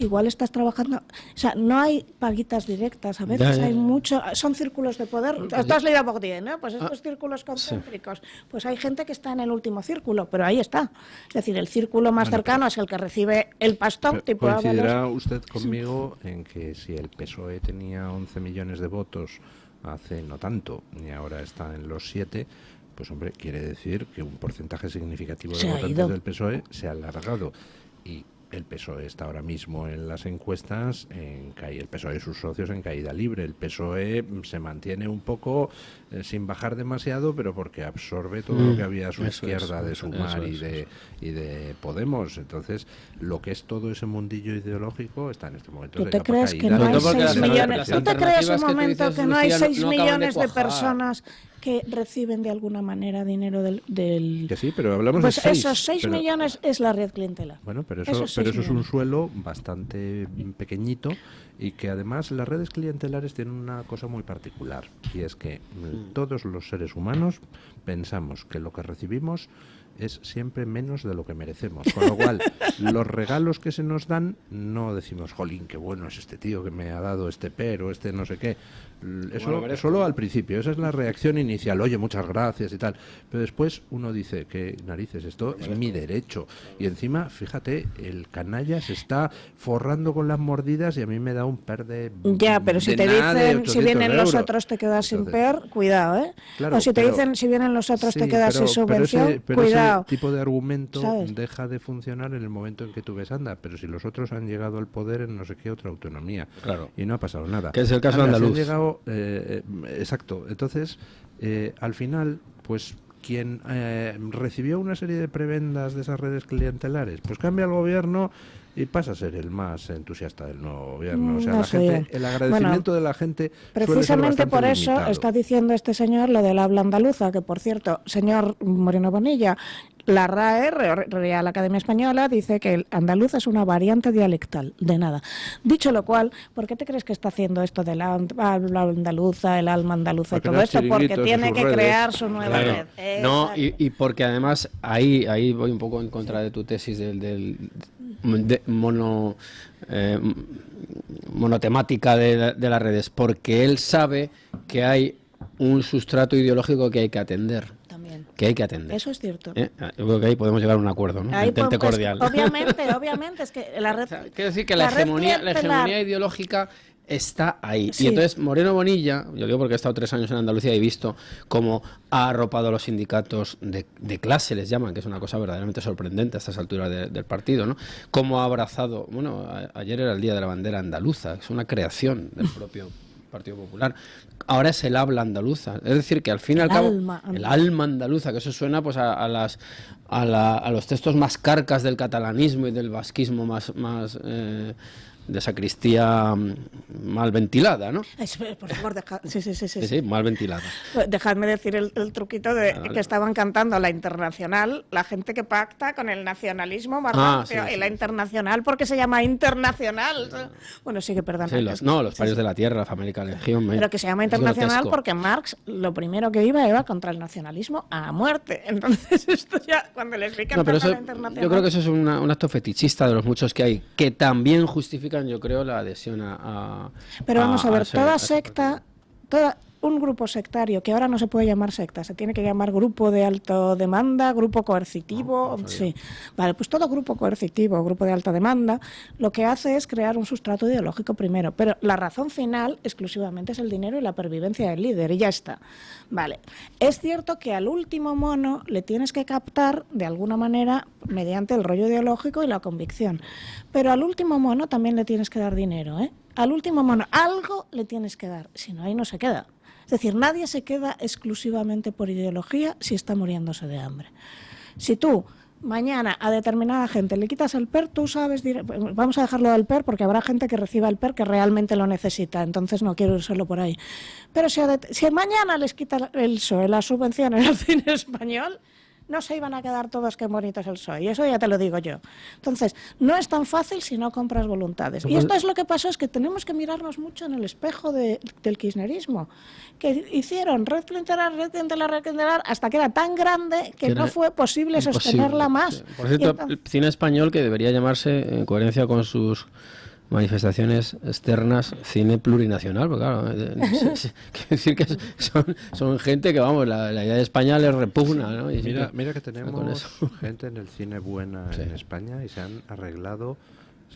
Igual estás trabajando, o sea, no hay paguitas directas, a veces hay mucho, son círculos de poder. Tú has leído a Bourdieu, ¿no? Pues estos círculos concéntricos, pues hay gente que está en el último círculo, pero ahí está. Es decir, el círculo más cercano es el que recibe el pastón. ¿Coincidirá usted conmigo en que si el PSOE tenía 11 millones de votos hace no tanto, y ahora está en los 7, pues hombre, quiere decir que un porcentaje significativo de votantes del PSOE se ha alargado, y el PSOE está ahora mismo en las encuestas el PSOE y sus socios en caída libre. El PSOE se mantiene un poco sin bajar demasiado, pero porque absorbe todo lo que había a su izquierda de Sumar y de Podemos. Entonces, lo que es todo ese mundillo ideológico está en este momento. ¿Tú te crees que no hay 6 millones? ¿Tú te crees un momento que no hay 6 millones de personas que reciben de alguna manera dinero del... Que sí, pero hablamos pues de 6. Esos 6 millones es la red clientelar. Bueno, pero eso es un suelo bastante pequeñito y que además las redes clientelares tienen una cosa muy particular, y es que todos los seres humanos pensamos que lo que recibimos es siempre menos de lo que merecemos, con lo cual los regalos que se nos dan no decimos, jolín, qué bueno es este tío que me ha dado este pero, este no sé qué. Eso solo al principio, esa es la reacción inicial, oye, muchas gracias y tal, pero después uno dice, qué narices, esto es mi derecho, y encima, fíjate, el canalla se está forrando con las mordidas y a mí me da un per de... Ya, pero si te dicen, si vienen los otros te quedas sin per, cuidado, ¿eh? Claro, o si te dicen, si vienen los otros te quedas sin subvención, pero cuidado. Ese tipo de argumento, ¿sabes?, deja de funcionar en el momento en que tú ves, anda, pero si los otros han llegado al poder en no sé qué otra autonomía, claro, y no ha pasado nada. Que es el caso de andaluz. Exacto. Entonces, al final, pues quien recibió una serie de prebendas de esas redes clientelares, pues cambia el gobierno y pasa a ser el más entusiasta del nuevo gobierno. O sea, no la gente, el agradecimiento de la gente precisamente por eso limitado. Está diciendo este señor lo del habla andaluza, que por cierto, señor Moreno Bonilla, la RAE, Real Academia Española, dice que el andaluz es una variante dialectal, de nada. Dicho lo cual, ¿por qué te crees que está haciendo esto del habla andaluza, el alma andaluza y todo esto? Porque tiene que crear su nueva red. No, y porque además ahí voy un poco en contra de tu tesis del monotemática de las redes, porque él sabe que hay un sustrato ideológico que hay que atender. Que hay que atender. Eso es cierto. Yo creo que ahí podemos llegar a un acuerdo, ¿no? Entente cordial. Obviamente, es que la red... Quiero decir que la hegemonía ideológica está ahí. Sí. Y entonces Moreno Bonilla, yo digo porque he estado 3 años en Andalucía y he visto cómo ha arropado a los sindicatos de clase, les llaman, que es una cosa verdaderamente sorprendente a estas alturas del partido, ¿no? Cómo ha abrazado, bueno, ayer era el Día de la Bandera Andaluza, es una creación del propio Partido Popular. Ahora es el habla andaluza, es decir, que al fin y al cabo el alma andaluza, que eso suena pues a los textos más carcas del catalanismo y del vasquismo más de sacristía mal ventilada, ¿no? Por favor, Sí, mal ventilada. Dejadme decir el truquito de que estaban cantando la internacional, la gente que pacta con el nacionalismo más rancio, y la internacional porque se llama internacional. Bueno, sí que perdón. Sí, los parios de la tierra, la América Legión. Pero que se llama internacional porque Marx lo primero que iba contra el nacionalismo a muerte. Entonces esto ya, cuando le explican la internacional... Yo creo que eso es un acto fetichista de los muchos que hay, que también justifican, yo creo, la adhesión a... Pero vamos a ver, toda secta, un grupo sectario, que ahora no se puede llamar secta, se tiene que llamar grupo de alta demanda, grupo coercitivo, sí. Vale, pues todo grupo coercitivo, grupo de alta demanda, lo que hace es crear un sustrato ideológico primero, pero la razón final exclusivamente es el dinero y la pervivencia del líder, y ya está. Vale, es cierto que al último mono le tienes que captar de alguna manera mediante el rollo ideológico y la convicción, pero al último mono también le tienes que dar dinero, ¿eh? Al último mono algo le tienes que dar, si no ahí no se queda. Es decir, nadie se queda exclusivamente por ideología si está muriéndose de hambre. Si tú mañana a determinada gente le quitas el PER, tú sabes, vamos a dejarlo del PER porque habrá gente que reciba el PER que realmente lo necesita, entonces no quiero irlo por ahí. Pero si mañana les quita el PSOE las subvenciones al cine español, no se iban a quedar todos qué bonito es el PSOE, y eso ya te lo digo yo. Entonces, no es tan fácil si no compras voluntades. Y esto es lo que pasó, es que tenemos que mirarnos mucho en el espejo del kirchnerismo, que hicieron red clientelar, hasta que era tan grande que no fue posible sostenerla más. Por cierto, el cine español, que debería llamarse, en coherencia con sus manifestaciones externas, cine plurinacional, porque claro, quiero decir que son gente que, vamos, la idea de España les repugna, ¿no? Y mira que tenemos gente en el cine buena en España y se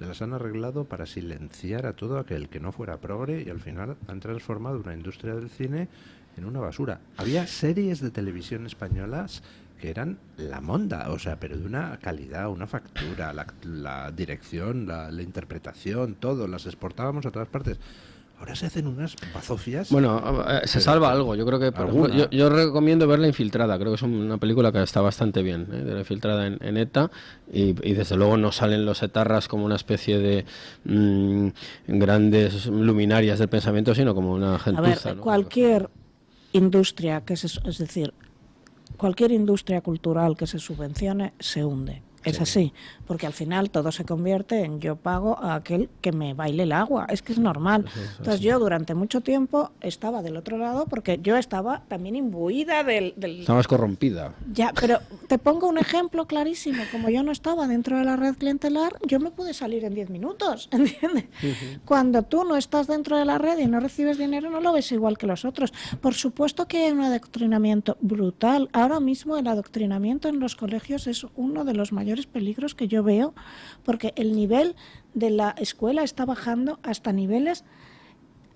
las han arreglado para silenciar a todo aquel que no fuera progre, y al final han transformado una industria del cine en una basura. Había series de televisión españolas que eran la monda, o sea, pero de una calidad, una factura, la dirección, la interpretación, todo, las exportábamos a todas partes. Ahora se hacen unas bazofias. Bueno, se salva algo, yo creo que... Por ejemplo, yo recomiendo ver La Infiltrada, creo que es una película que está bastante bien, de La Infiltrada en ETA, y desde luego no salen los etarras como una especie de grandes luminarias del pensamiento, sino como una gentuza. A ver, ¿no? Cualquier industria es decir, cualquier industria cultural que se subvencione se hunde. Es así, porque al final todo se convierte en yo pago a aquel que me baile el agua, es que es normal. Entonces yo durante mucho tiempo estaba del otro lado porque yo estaba también imbuida del... Estabas corrompida. Ya, pero te pongo un ejemplo clarísimo, como yo no estaba dentro de la red clientelar, yo me pude salir en 10 minutos, ¿entiendes? Cuando tú no estás dentro de la red y no recibes dinero, no lo ves igual que los otros. Por supuesto que hay un adoctrinamiento brutal. Ahora mismo el adoctrinamiento en los colegios es uno de los mayores peligros que yo veo, porque el nivel de la escuela está bajando hasta niveles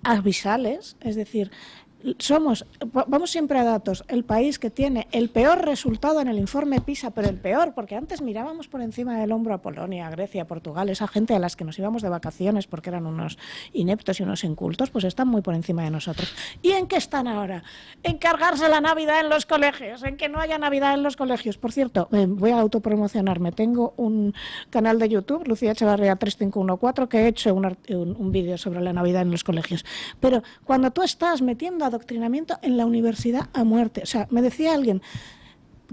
abisales, es decir, vamos siempre a datos, el país que tiene el peor resultado en el informe PISA, pero el peor, porque antes mirábamos por encima del hombro a Polonia, a Grecia, a Portugal, esa gente a las que nos íbamos de vacaciones porque eran unos ineptos y unos incultos, pues están muy por encima de nosotros. ¿Y en qué están ahora? En cargarse la Navidad en los colegios, en que no haya Navidad en los colegios. Por cierto, voy a autopromocionarme, tengo un canal de YouTube, Lucía Echevarría 3514, que he hecho un vídeo sobre la Navidad en los colegios. Pero cuando tú estás metiendo adoctrinamiento en la universidad a muerte. O sea, me decía alguien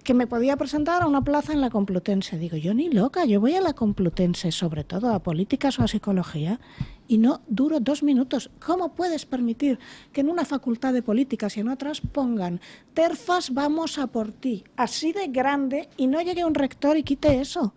que me podía presentar a una plaza en la Complutense. Digo, yo ni loca, yo voy a la Complutense, sobre todo a políticas o a psicología, y no duro 2 minutos. ¿Cómo puedes permitir que en una facultad de políticas y en otras pongan terfas, vamos a por ti, así de grande, y no llegue un rector y quite eso?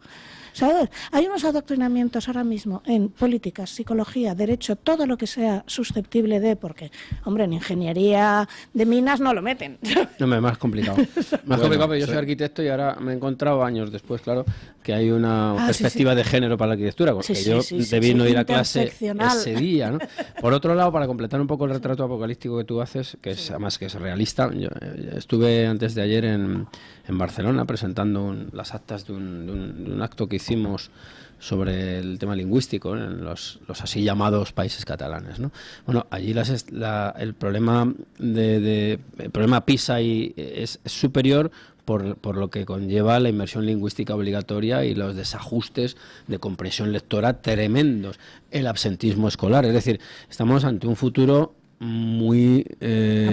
¿Sabes? Hay unos adoctrinamientos ahora mismo en políticas, psicología, derecho, todo lo que sea susceptible de, porque, hombre, en ingeniería de minas no lo meten. No, es más complicado. Más complicado, porque yo soy arquitecto y ahora me he encontrado años después, claro, que hay una perspectiva de género para la arquitectura, porque yo debí no ir a clase ese día, ¿no? Por otro lado, para completar un poco el retrato apocalíptico que tú haces, que es además que es realista, yo estuve antes de ayer en Barcelona presentando las actas de un acto que hicimos sobre el tema lingüístico en los así llamados países catalanes, ¿no? Bueno, allí el problema el problema PISA es superior por lo que conlleva la inmersión lingüística obligatoria y los desajustes de comprensión lectora tremendos, el absentismo escolar, es decir, estamos ante un futuro muy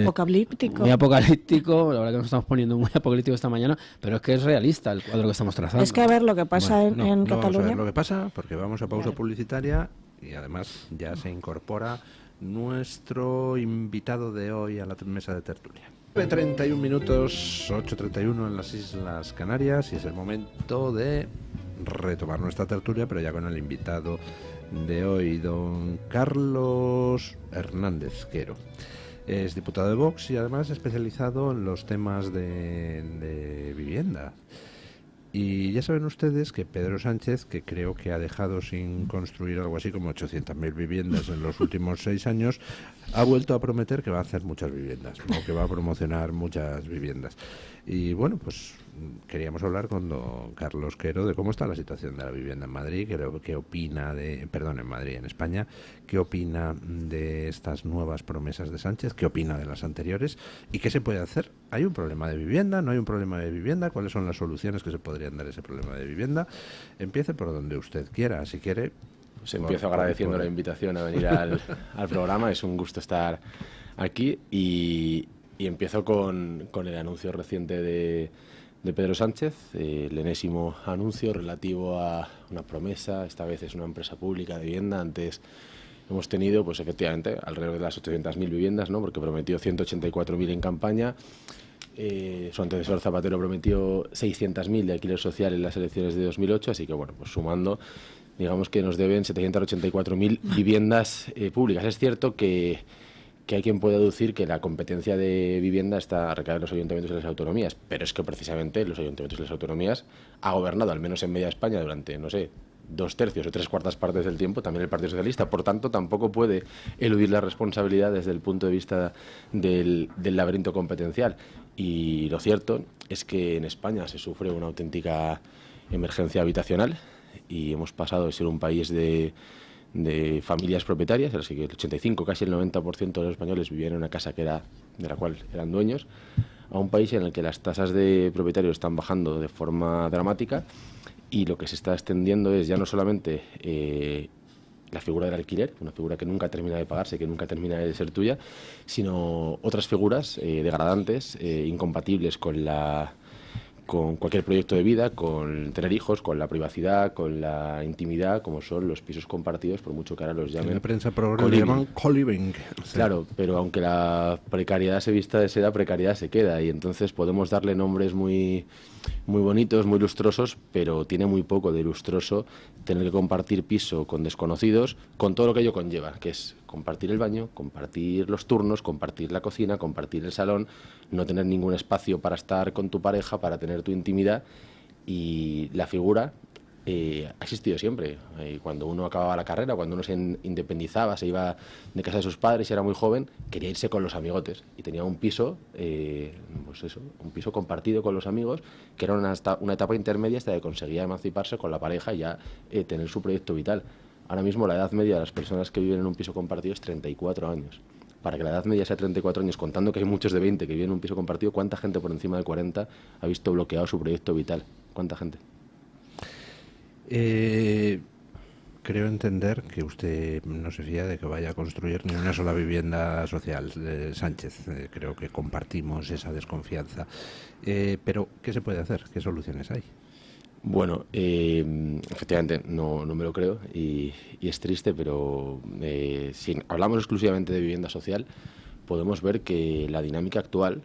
apocalíptico, la verdad que nos estamos poniendo muy apocalíptico esta mañana, pero es que es realista el cuadro que estamos trazando. Es que a ver lo que pasa en Cataluña. Vamos a ver lo que pasa, porque vamos a pausa publicitaria y además ya se incorpora nuestro invitado de hoy a la mesa de tertulia. 31 minutos, 8:31 en las Islas Canarias, y es el momento de retomar nuestra tertulia, pero ya con el invitado de hoy, don Carlos Hernández Quero. Es diputado de Vox y además especializado en los temas de vivienda. Y ya saben ustedes que Pedro Sánchez, que creo que ha dejado sin construir algo así como 800.000 viviendas en los últimos 6 años, ha vuelto a prometer que va a hacer muchas viviendas, o que va a promocionar muchas viviendas. Y bueno, pues queríamos hablar con don Carlos Quero de cómo está la situación de la vivienda en Madrid, qué opina en España, qué opina de estas nuevas promesas de Sánchez, qué opina de las anteriores y qué se puede hacer. ¿Hay un problema de vivienda? ¿No hay un problema de vivienda? ¿Cuáles son las soluciones que se podrían dar a ese problema de vivienda? Empiece por donde usted quiera, si quiere. Pues empiezo agradeciendo la invitación a venir al programa, es un gusto estar aquí y empiezo con el anuncio reciente de Pedro Sánchez, el enésimo anuncio relativo a una promesa, esta vez es una empresa pública de vivienda. Antes hemos tenido, pues efectivamente, alrededor de las 800.000 viviendas, ¿no? Porque prometió 184.000 en campaña. Su antecesor Zapatero prometió 600.000 de alquiler social en las elecciones de 2008, así que bueno, pues sumando, digamos que nos deben 784.000 viviendas públicas. Es cierto que hay quien puede deducir que la competencia de vivienda recae en los ayuntamientos y las autonomías, pero es que precisamente los ayuntamientos y las autonomías ha gobernado, al menos en media España, durante, no sé, 2/3 o 3/4 partes del tiempo, también el Partido Socialista. Por tanto, tampoco puede eludir la responsabilidad desde el punto de vista del laberinto competencial. Y lo cierto es que en España se sufre una auténtica emergencia habitacional y hemos pasado de ser un país de familias propietarias, en las que el 85, casi el 90% de los españoles vivían en una casa de la cual eran dueños, a un país en el que las tasas de propietarios están bajando de forma dramática y lo que se está extendiendo es ya no solamente la figura del alquiler, una figura que nunca termina de pagarse, que nunca termina de ser tuya, sino otras figuras degradantes, incompatibles con cualquier proyecto de vida, con tener hijos, con la privacidad, con la intimidad, como son los pisos compartidos, por mucho que ahora los llamen... En la prensa programa lo llaman co-living. Claro, pero aunque la precariedad se vista de seda, precariedad se queda, y entonces podemos darle nombres muy bonitos, muy lustrosos, pero tiene muy poco de lustroso tener que compartir piso con desconocidos, con todo lo que ello conlleva, que es compartir el baño, compartir los turnos, compartir la cocina, compartir el salón, no tener ningún espacio para estar con tu pareja, para tener tu intimidad. Y la figura ha existido siempre. Cuando uno acababa la carrera, cuando uno se independizaba, se iba de casa de sus padres y era muy joven, quería irse con los amigotes y tenía un piso, pues eso, un piso compartido con los amigos, que era una etapa intermedia hasta que conseguía emanciparse con la pareja y ya tener su proyecto vital. Ahora mismo la edad media de las personas que viven en un piso compartido es 34 años. Para que la edad media sea 34 años, contando que hay muchos de 20 que viven en un piso compartido, ¿cuánta gente por encima de 40 ha visto bloqueado su proyecto vital? ¿Cuánta gente? Creo entender que usted no se fía de que vaya a construir ni una sola vivienda social, Sánchez. Creo que compartimos esa desconfianza. Pero, ¿qué se puede hacer? ¿Qué soluciones hay? Bueno, efectivamente no me lo creo y es triste, pero si hablamos exclusivamente de vivienda social, podemos ver que la dinámica actual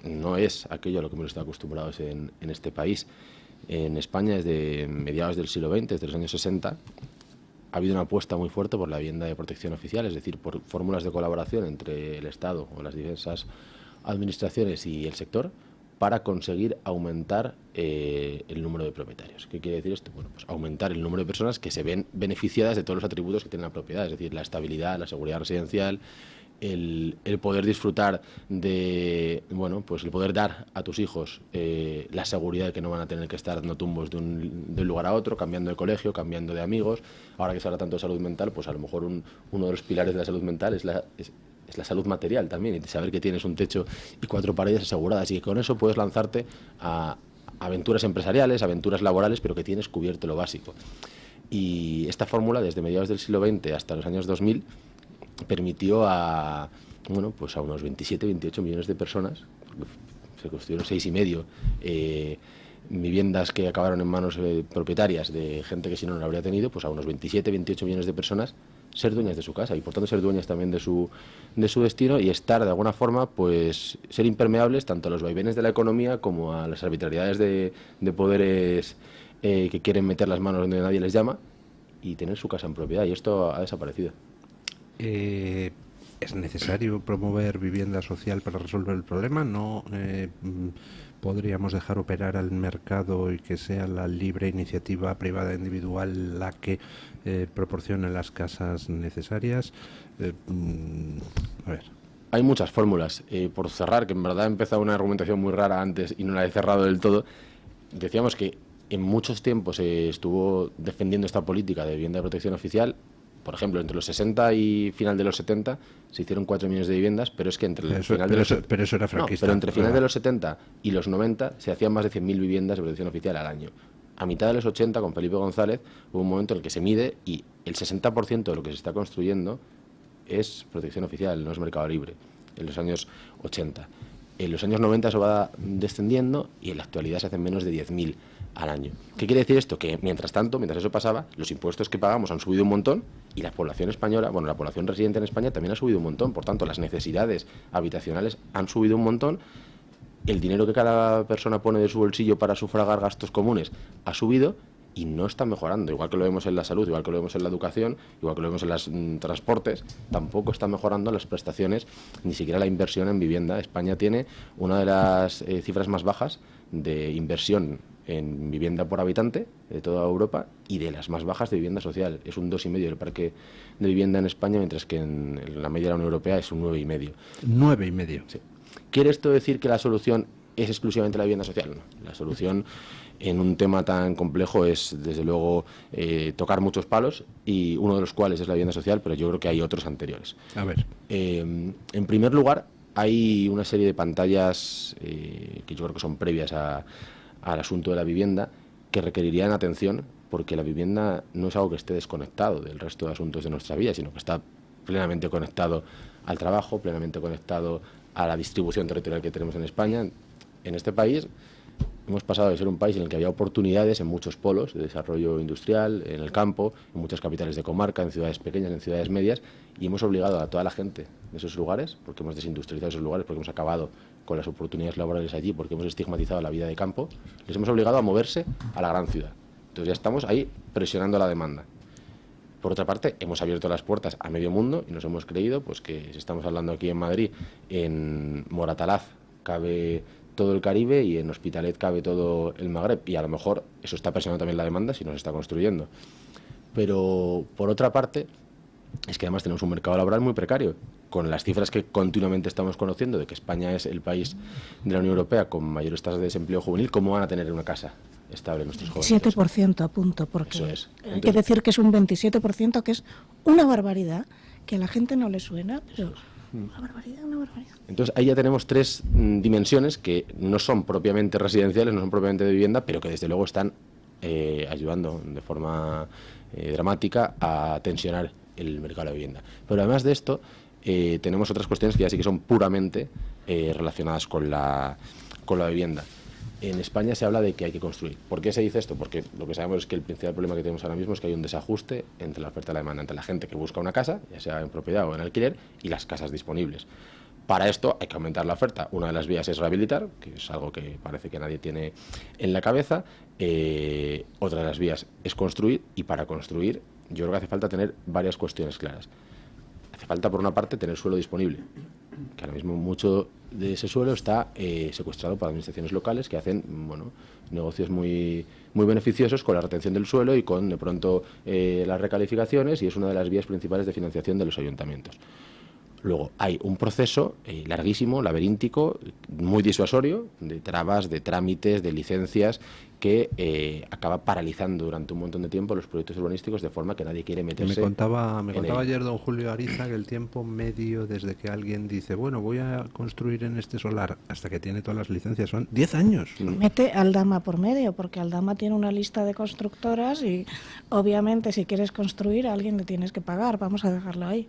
no es aquello a lo que hemos estado acostumbrados en este país. En España, desde mediados del siglo XX, desde los años 60, ha habido una apuesta muy fuerte por la vivienda de protección oficial, es decir, por fórmulas de colaboración entre el Estado o las diversas administraciones y el sector, para conseguir aumentar el número de propietarios. ¿Qué quiere decir esto? Bueno, pues aumentar el número de personas que se ven beneficiadas de todos los atributos que tiene la propiedad, es decir, la estabilidad, la seguridad residencial, el poder disfrutar de, bueno, pues el poder dar a tus hijos la seguridad de que no van a tener que estar dando tumbos de un lugar a otro, cambiando de colegio, cambiando de amigos. Ahora que se habla tanto de salud mental, pues a lo mejor uno de los pilares de la salud mental es la salud material también, y saber que tienes un techo y 4 paredes aseguradas, y que con eso puedes lanzarte a aventuras empresariales, aventuras laborales, pero que tienes cubierto lo básico. Y esta fórmula, desde mediados del siglo XX hasta los años 2000, permitió a unos 27, 28 millones de personas, se construyeron 6,5 viviendas que acabaron en manos propietarias de gente que si no lo habría tenido, pues a unos 27, 28 millones de personas ser dueñas de su casa y por tanto ser dueñas también de su destino, y estar de alguna forma, pues ser impermeables tanto a los vaivenes de la economía como a las arbitrariedades de poderes que quieren meter las manos donde nadie les llama, y tener su casa en propiedad, y esto ha desaparecido. ¿Es necesario promover vivienda social para resolver el problema? ¿No podríamos dejar operar al mercado y que sea la libre iniciativa privada individual la que proporcione las casas necesarias? A ver. Hay muchas fórmulas. Por cerrar, que en verdad he empezado una argumentación muy rara antes y no la he cerrado del todo, decíamos que en muchos tiempos se estuvo defendiendo esta política de vivienda de protección oficial. Por ejemplo, entre los 60 y final de los 70 se hicieron 4 millones de viviendas, pero es que entre el final de los... Pero eso era franquista. No, pero entre final de los 70 y los 90 se hacían más de 100.000 viviendas de protección oficial al año. A mitad de los 80, con Felipe González, hubo un momento en el que se mide y el 60% de lo que se está construyendo es protección oficial, no es mercado libre, en los años 80. En los años 90 eso va descendiendo y en la actualidad se hacen menos de 10.000 al año. ¿Qué quiere decir esto? Que mientras eso pasaba, los impuestos que pagamos han subido un montón y la población española, bueno, la población residente en España también ha subido un montón. Por tanto, las necesidades habitacionales han subido un montón. El dinero que cada persona pone de su bolsillo para sufragar gastos comunes ha subido y no está mejorando. Igual que lo vemos en la salud, igual que lo vemos en la educación, igual que lo vemos en los transportes, tampoco está mejorando las prestaciones, ni siquiera la inversión en vivienda. España tiene una de las cifras más bajas de inversión en vivienda por habitante de toda Europa y de las más bajas de vivienda social. Es un 2,5 el parque de vivienda en España, mientras que en la media de la Unión Europea es un 9,5. 9,5. Sí. ¿Quiere esto decir que la solución es exclusivamente la vivienda social? No. La solución en un tema tan complejo es, desde luego, tocar muchos palos, y uno de los cuales es la vivienda social, pero yo creo que hay otros anteriores. A ver. En primer lugar, hay una serie de pantallas que yo creo que son previas al asunto de la vivienda, que requerirían atención porque la vivienda no es algo que esté desconectado del resto de asuntos de nuestra vida, sino que está plenamente conectado al trabajo, plenamente conectado a la distribución territorial que tenemos en España. En este país hemos pasado de ser un país en el que había oportunidades en muchos polos de desarrollo industrial, en el campo, en muchas capitales de comarca, en ciudades pequeñas, en ciudades medias, y hemos obligado a toda la gente de esos lugares, porque hemos desindustrializado esos lugares, porque hemos acabado con las oportunidades laborales allí, porque hemos estigmatizado la vida de campo, les hemos obligado a moverse a la gran ciudad. Entonces ya estamos ahí presionando la demanda. Por otra parte, hemos abierto las puertas a medio mundo y nos hemos creído pues que si estamos hablando aquí en Madrid, en Moratalaz cabe todo el Caribe y en Hospitalet cabe todo el Magreb, y a lo mejor eso está presionando también la demanda si no se está construyendo. Pero por otra parte, es que además tenemos un mercado laboral muy precario, con las cifras que continuamente estamos conociendo de que España es el país de la Unión Europea con mayores tasas de desempleo juvenil. ¿Cómo van a tener una casa estable nuestros jóvenes? 7% a punto, porque hay que decir que es un 27%, que es una barbaridad, que a la gente no le suena, pero una barbaridad, una barbaridad. Entonces ahí ya tenemos tres dimensiones que no son propiamente residenciales, no son propiamente de vivienda, pero que desde luego están ayudando de forma dramática a tensionar el mercado de la vivienda. Pero además de esto, tenemos otras cuestiones que ya sí que son puramente relacionadas con la vivienda. En España se habla de que hay que construir. ¿Por qué se dice esto? Porque lo que sabemos es que el principal problema que tenemos ahora mismo es que hay un desajuste entre la oferta y la demanda, entre la gente que busca una casa, ya sea en propiedad o en alquiler, y las casas disponibles. Para esto hay que aumentar la oferta. Una de las vías es rehabilitar, que es algo que parece que nadie tiene en la cabeza. Otra de las vías es construir, y para construir yo creo que hace falta tener varias cuestiones claras. Hace falta, por una parte, tener suelo disponible, que ahora mismo mucho de ese suelo está secuestrado por administraciones locales que hacen negocios muy beneficiosos con la retención del suelo y con, de pronto, las recalificaciones, y es una de las vías principales de financiación de los ayuntamientos. Luego hay un proceso larguísimo, laberíntico, muy disuasorio, de trabas, de trámites, de licencias, que acaba paralizando durante un montón de tiempo los proyectos urbanísticos, de forma que nadie quiere meterse. Me contaba ayer don Julio Ariza que el tiempo medio desde que alguien dice, bueno, voy a construir en este solar, hasta que tiene todas las licencias, son 10 años. Mete Aldama por medio, porque Aldama tiene una lista de constructoras y obviamente si quieres construir a alguien le tienes que pagar, vamos a dejarlo ahí.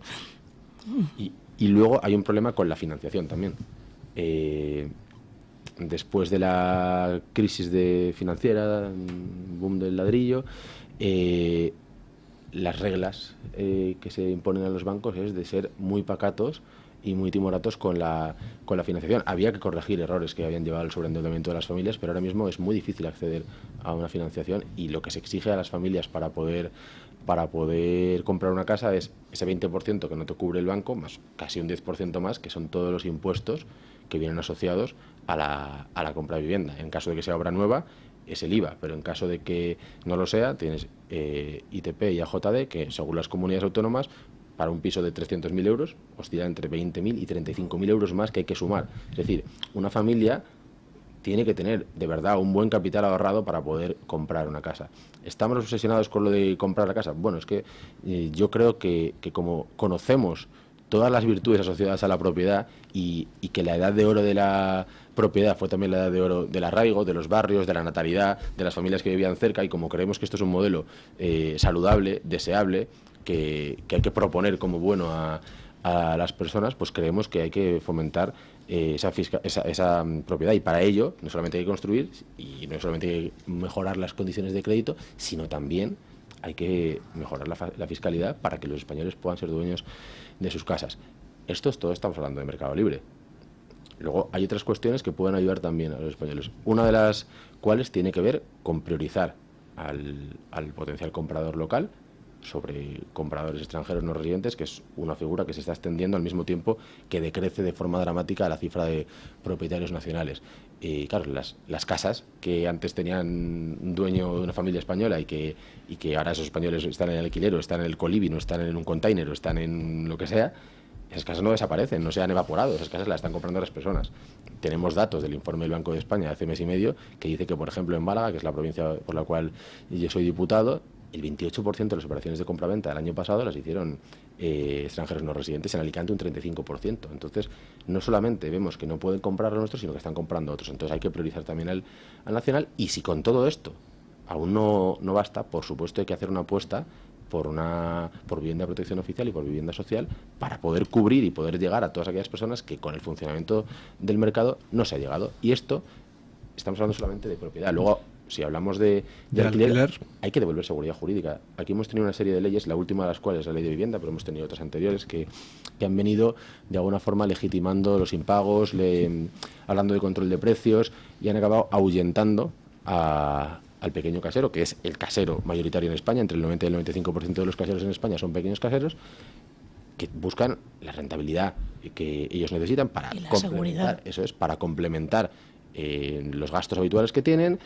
Y luego hay un problema con la financiación también. Después de la crisis financiera, boom del ladrillo, las reglas que se imponen a los bancos es de ser muy pacatos y muy timoratos con la financiación. Había que corregir errores que habían llevado al sobreendeudamiento de las familias, pero ahora mismo es muy difícil acceder a una financiación, y lo que se exige a las familias para poder comprar una casa es ese 20% que no te cubre el banco, más casi un 10% más, que son todos los impuestos que vienen asociados a la compra de vivienda. En caso de que sea obra nueva, es el IVA, pero en caso de que no lo sea, tienes ITP y AJD, que según las comunidades autónomas, para un piso de 300.000 euros, oscila entre 20.000 y 35.000 euros más que hay que sumar. Es decir, una familia tiene que tener de verdad un buen capital ahorrado para poder comprar una casa. ¿Estamos obsesionados con lo de comprar la casa? Bueno, es que yo creo que como conocemos todas las virtudes asociadas a la propiedad y que la edad de oro de la propiedad fue también la edad de oro del arraigo, de los barrios, de la natalidad, de las familias que vivían cerca, y como creemos que esto es un modelo saludable, deseable, que hay que proponer como bueno a las personas, pues creemos que hay que fomentar esa propiedad, y para ello no solamente hay que construir y no solamente hay que mejorar las condiciones de crédito, sino también hay que mejorar la fiscalidad para que los españoles puedan ser dueños de sus casas. Esto es todo, estamos hablando de mercado libre. Luego hay otras cuestiones que pueden ayudar también a los españoles, una de las cuales tiene que ver con priorizar al potencial comprador local sobre compradores extranjeros no residentes, que es una figura que se está extendiendo al mismo tiempo que decrece de forma dramática la cifra de propietarios nacionales. Y claro, las casas que antes tenían un dueño de una familia española y que ahora esos españoles están en el alquiler, o están en el coliving, o están en un container, o están en lo que sea, esas casas no desaparecen, no se han evaporado, esas casas las están comprando las personas. Tenemos datos del informe del Banco de España de hace mes y medio que dice que, por ejemplo, en Málaga, que es la provincia por la cual yo soy diputado, el 28% de las operaciones de compraventa del año pasado las hicieron extranjeros no residentes, en Alicante un 35%. Entonces, no solamente vemos que no pueden comprar lo nuestro, sino que están comprando otros. Entonces hay que priorizar también al nacional, y si con todo esto aún no basta. Por supuesto hay que hacer una apuesta por vivienda de protección oficial y por vivienda social para poder cubrir y poder llegar a todas aquellas personas que con el funcionamiento del mercado no se ha llegado. Y esto, estamos hablando solamente de propiedad. Luego, si hablamos de alquiler, hay que devolver seguridad jurídica. Aquí hemos tenido una serie de leyes, la última de las cuales es la ley de vivienda, pero hemos tenido otras anteriores que han venido de alguna forma legitimando los impagos, hablando de control de precios, y han acabado ahuyentando al pequeño casero, que es el casero mayoritario en España. Entre el 90 y el 95% de los caseros en España son pequeños caseros que buscan la rentabilidad que ellos necesitan para complementar, eso es, para complementar los gastos habituales que tienen,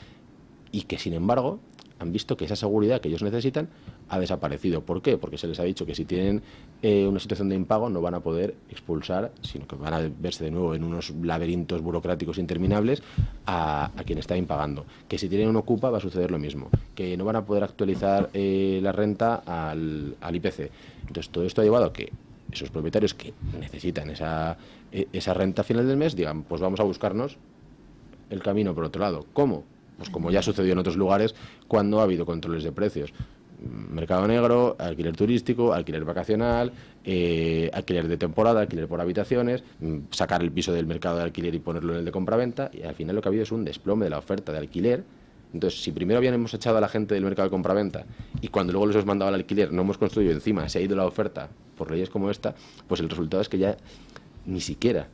y que sin embargo han visto que esa seguridad que ellos necesitan ha desaparecido. ¿Por qué? Porque se les ha dicho que si tienen una situación de impago no van a poder expulsar, sino que van a verse de nuevo en unos laberintos burocráticos interminables a quien está impagando. Que si tienen un ocupa va a suceder lo mismo. Que no van a poder actualizar la renta al IPC. Entonces todo esto ha llevado a que esos propietarios que necesitan esa renta a final del mes digan, pues vamos a buscarnos el camino por otro lado. ¿Cómo? Pues como ya sucedió en otros lugares cuando ha habido controles de precios. Mercado negro, alquiler turístico, alquiler vacacional, alquiler de temporada, alquiler por habitaciones, sacar el piso del mercado de alquiler y ponerlo en el de compraventa, y al final lo que ha habido es un desplome de la oferta de alquiler. Entonces, si primero habíamos echado a la gente del mercado de compraventa y cuando luego les hemos mandado al alquiler no hemos construido, encima se ha ido la oferta por leyes como esta, pues el resultado es que ya ni siquiera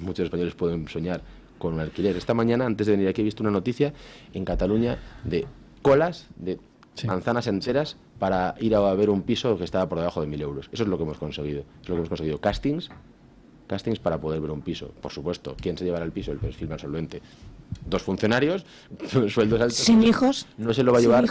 muchos españoles pueden soñar con un alquiler. Esta mañana, antes de venir aquí, he visto una noticia en Cataluña de colas de manzanas enteras para ir a ver un piso que estaba por debajo de 1.000 euros. Eso es lo que hemos conseguido. Es lo que hemos conseguido. Castings para poder ver un piso. Por supuesto, ¿quién se llevará el piso? El perfil más solvente. 2 funcionarios, sueldos altos. Sin hijos. No se lo va a llevar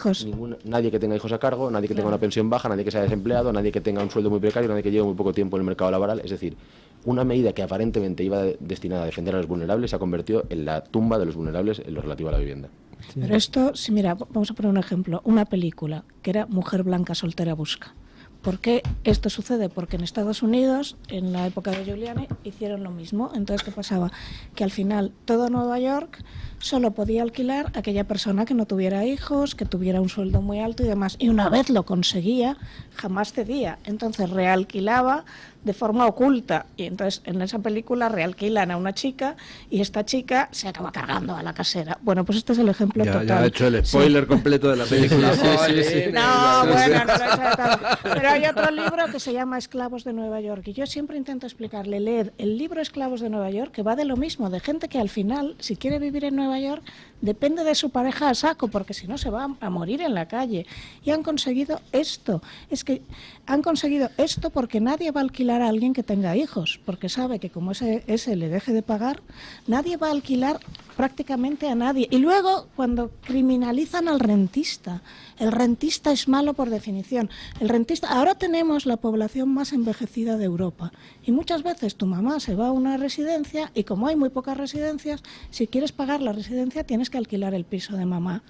nadie que tenga hijos a cargo, nadie que tenga una pensión baja, nadie que sea desempleado, nadie que tenga un sueldo muy precario, nadie que lleve muy poco tiempo en el mercado laboral. Es decir, una medida que aparentemente iba destinada a defender a los vulnerables se ha convertido en la tumba de los vulnerables en lo relativo a la vivienda. Sí. Pero esto, si mira, vamos a poner un ejemplo. Una película que era Mujer Blanca Soltera Busca. ¿Por qué esto sucede? Porque en Estados Unidos, en la época de Giuliani, hicieron lo mismo. Entonces, ¿qué pasaba? Que al final todo Nueva York solo podía alquilar a aquella persona que no tuviera hijos, que tuviera un sueldo muy alto y demás. Y una vez lo conseguía, jamás cedía. Entonces realquilaba de forma oculta. Y entonces en esa película realquilan a una chica y esta chica se acaba cargando a la casera. Bueno, pues este es el ejemplo total. Ya he hecho el spoiler completo de la película. Sí. No, bueno, no lo he hecho tanto. Pero hay otro libro que se llama Esclavos de Nueva York. Y yo siempre intento explicarle, leed el libro Esclavos de Nueva York, que va de lo mismo, de gente que al final, si quiere vivir en Nueva York, depende de su pareja a saco, porque si no se va a morir en la calle. Y han conseguido esto. Es que han conseguido esto porque nadie va a alquilar a alguien que tenga hijos, porque sabe que como ese le deje de pagar, nadie va a alquilar prácticamente a nadie. Y luego, cuando criminalizan al rentista, el rentista es malo por definición. El rentista, ahora tenemos la población más envejecida de Europa y muchas veces tu mamá se va a una residencia y como hay muy pocas residencias, si quieres pagar la residencia tienes que alquilar el piso de mamá.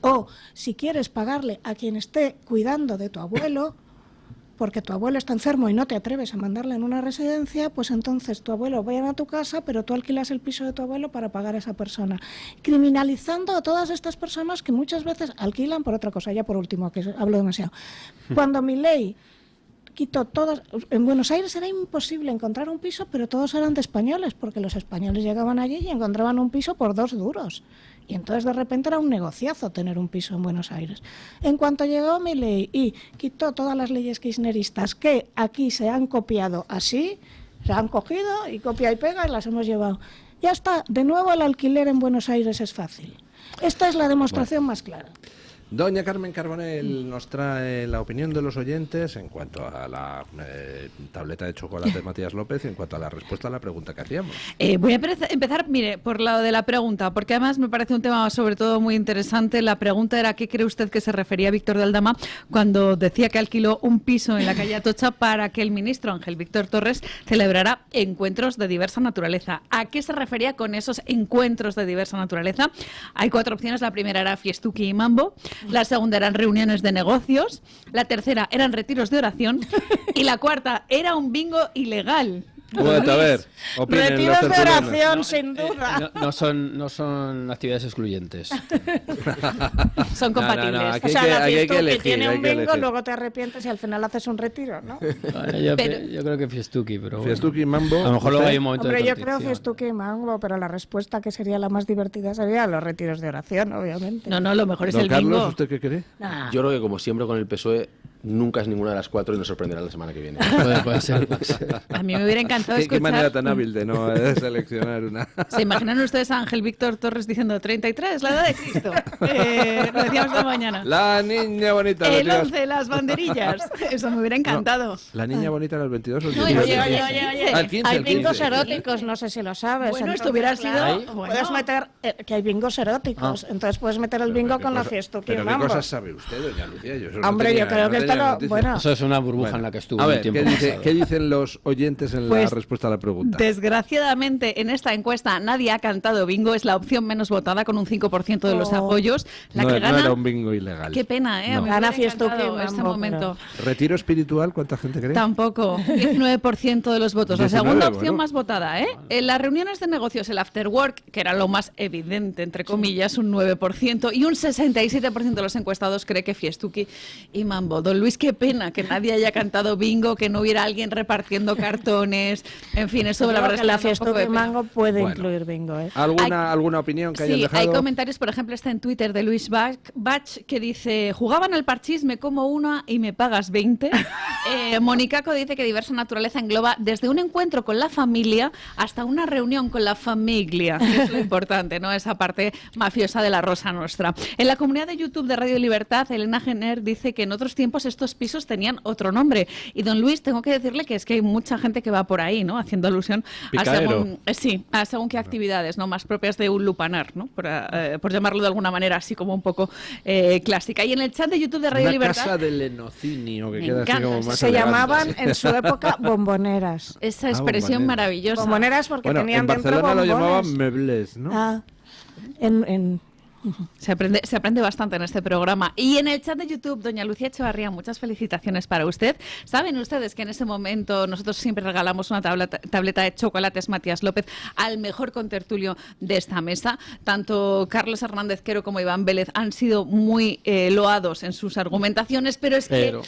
O si quieres pagarle a quien esté cuidando de tu abuelo, porque tu abuelo está enfermo y no te atreves a mandarle en una residencia, pues entonces tu abuelo va a tu casa, pero tú alquilas el piso de tu abuelo para pagar a esa persona. Criminalizando a todas estas personas que muchas veces alquilan por otra cosa. Ya por último, que hablo demasiado. Cuando Milei quitó todas... En Buenos Aires era imposible encontrar un piso, pero todos eran de españoles, porque los españoles llegaban allí y encontraban un piso por 2 duros. Y entonces de repente era un negociazo tener un piso en Buenos Aires. En cuanto llegó Milei y quitó todas las leyes kirchneristas que aquí se han copiado así, se han cogido y copia y pega y las hemos llevado. Ya está, de nuevo el alquiler en Buenos Aires es fácil. Esta es la demostración más clara. Doña Carmen Carbonell nos trae la opinión de los oyentes en cuanto a la tableta de chocolate de Matías López y en cuanto a la respuesta a la pregunta que hacíamos. Voy a empezar, mire, por lo de la pregunta, porque además me parece un tema sobre todo muy interesante. La pregunta era: ¿qué cree usted que se refería Víctor de Aldama cuando decía que alquiló un piso en la calle Atocha para que el ministro Ángel Víctor Torres celebrara encuentros de diversa naturaleza? ¿A qué se refería con esos encuentros de diversa naturaleza? Hay 4 opciones. La primera era fiestuki y mambo. La segunda eran reuniones de negocios, la tercera eran retiros de oración y la cuarta era un bingo ilegal. Bueno, a ver, opinen Retiros los de tertulianos. oración, sin duda. No son actividades excluyentes. Son compatibles. No, aquí O sea, la hay que Fiestuki elegir, tiene hay un que bingo, elegir. luego te arrepientes y al final haces un retiro, ¿no? Yo creo que Fiestuki, pero bueno. Fiestuki, Mambo. A lo mejor luego ¿usted? hay un momento Hombre, de yo creo transición. Fiestuki y Mango, pero la respuesta que sería la más divertida sería los retiros de oración, obviamente. No, lo mejor es Don el Carlos, bingo. ¿usted qué cree? Nah. Yo creo que como siempre con el PSOE nunca es ninguna de las 4 y nos sorprenderá la semana que viene. Puede ser. A mí me hubiera encantado ¿Qué manera escuchar. tan hábil de no seleccionar una? ¿Se imaginan ustedes a Ángel Víctor Torres diciendo 33, la edad de Cristo? Lo decíamos esta mañana. La niña bonita. El retiros. 11, las banderillas. Eso me hubiera encantado. La niña bonita era el 22 o el Oye, 18. oye. Al 15, Hay al 15. bingos eróticos, no sé si lo sabes. Bueno, entonces, esto hubiera claro, sido- Puedes bueno. meter que hay bingos eróticos, entonces puedes meter el bingo con la Fiestuki y Pero ¿qué Mambo. cosas sabe usted, doña Lucía? Yo eso no Hombre, tenía- yo creo no que tenía esto lo... noticia. Bueno, Eso es una burbuja en la que estuvo A el ver, tiempo ¿qué pasado. dicen los oyentes en Pues, la respuesta a la pregunta? Desgraciadamente, en esta encuesta nadie ha cantado bingo, es la opción menos votada con un 5% de los Oh. apoyos. La no, que no gana... era un bingo ilegal. Qué pena, ¿eh? No. A mí me Gana hubiera Fiestuki encantado y este Mambo, momento. ¿Retiro espiritual? ¿Cuánta gente cree? Tampoco. 19% de los votos. La 19, segunda opción bueno. más votada, ¿eh? En las reuniones de negocios, el after work, que era lo más evidente, entre comillas, un 9%, y un 67% de los encuestados cree que Fiestuki y Mambo. Don Luis, qué pena que nadie haya cantado bingo, que no hubiera alguien repartiendo cartones. En fin, eso yo la creo verdad es que que la me da un poco Fiestuki de y pena. Mango puede Bueno. incluir bingo, ¿eh? ¿Alguna opinión que hayan Sí, dejado? hay comentarios, por ejemplo, está en Twitter de Luis Bach que dice: jugaban al parchís, me como una y me pagas 20. Monicaco dice que diversa naturaleza engloba desde un encuentro con la familia hasta una reunión con la familia, que es lo importante, ¿no? Esa parte mafiosa de la Rosa Nostra. En la comunidad de YouTube de Radio Libertad, Elena Jenner dice que en otros tiempos estos pisos tenían otro nombre. Y don Luis, tengo que decirle que es que hay mucha gente que va por ahí, ¿no? Haciendo alusión a Picaero. según qué actividades, ¿no? Más propias de un lupanar, ¿no? Por llamarlo de alguna manera así como un poco clásica. Y en el chat de YouTube de Radio Una Libertad... casa del enocinio, que Me queda así encanta. como más Se elegante. llamaban en su época bomboneras. Esa expresión bomboneras. maravillosa. Bomboneras porque Bueno, tenían en dentro Barcelona lo bombones. llamaban meblés, ¿no? Ah, Se aprende bastante en este programa. Y en el chat de YouTube, doña Lucía Echevarría, muchas felicitaciones para usted. Saben ustedes que en ese momento nosotros siempre regalamos una tableta de chocolates Matías López al mejor contertulio de esta mesa. Tanto Carlos Hernández Quero como Iván Vélez han sido muy loados en sus argumentaciones, pero es que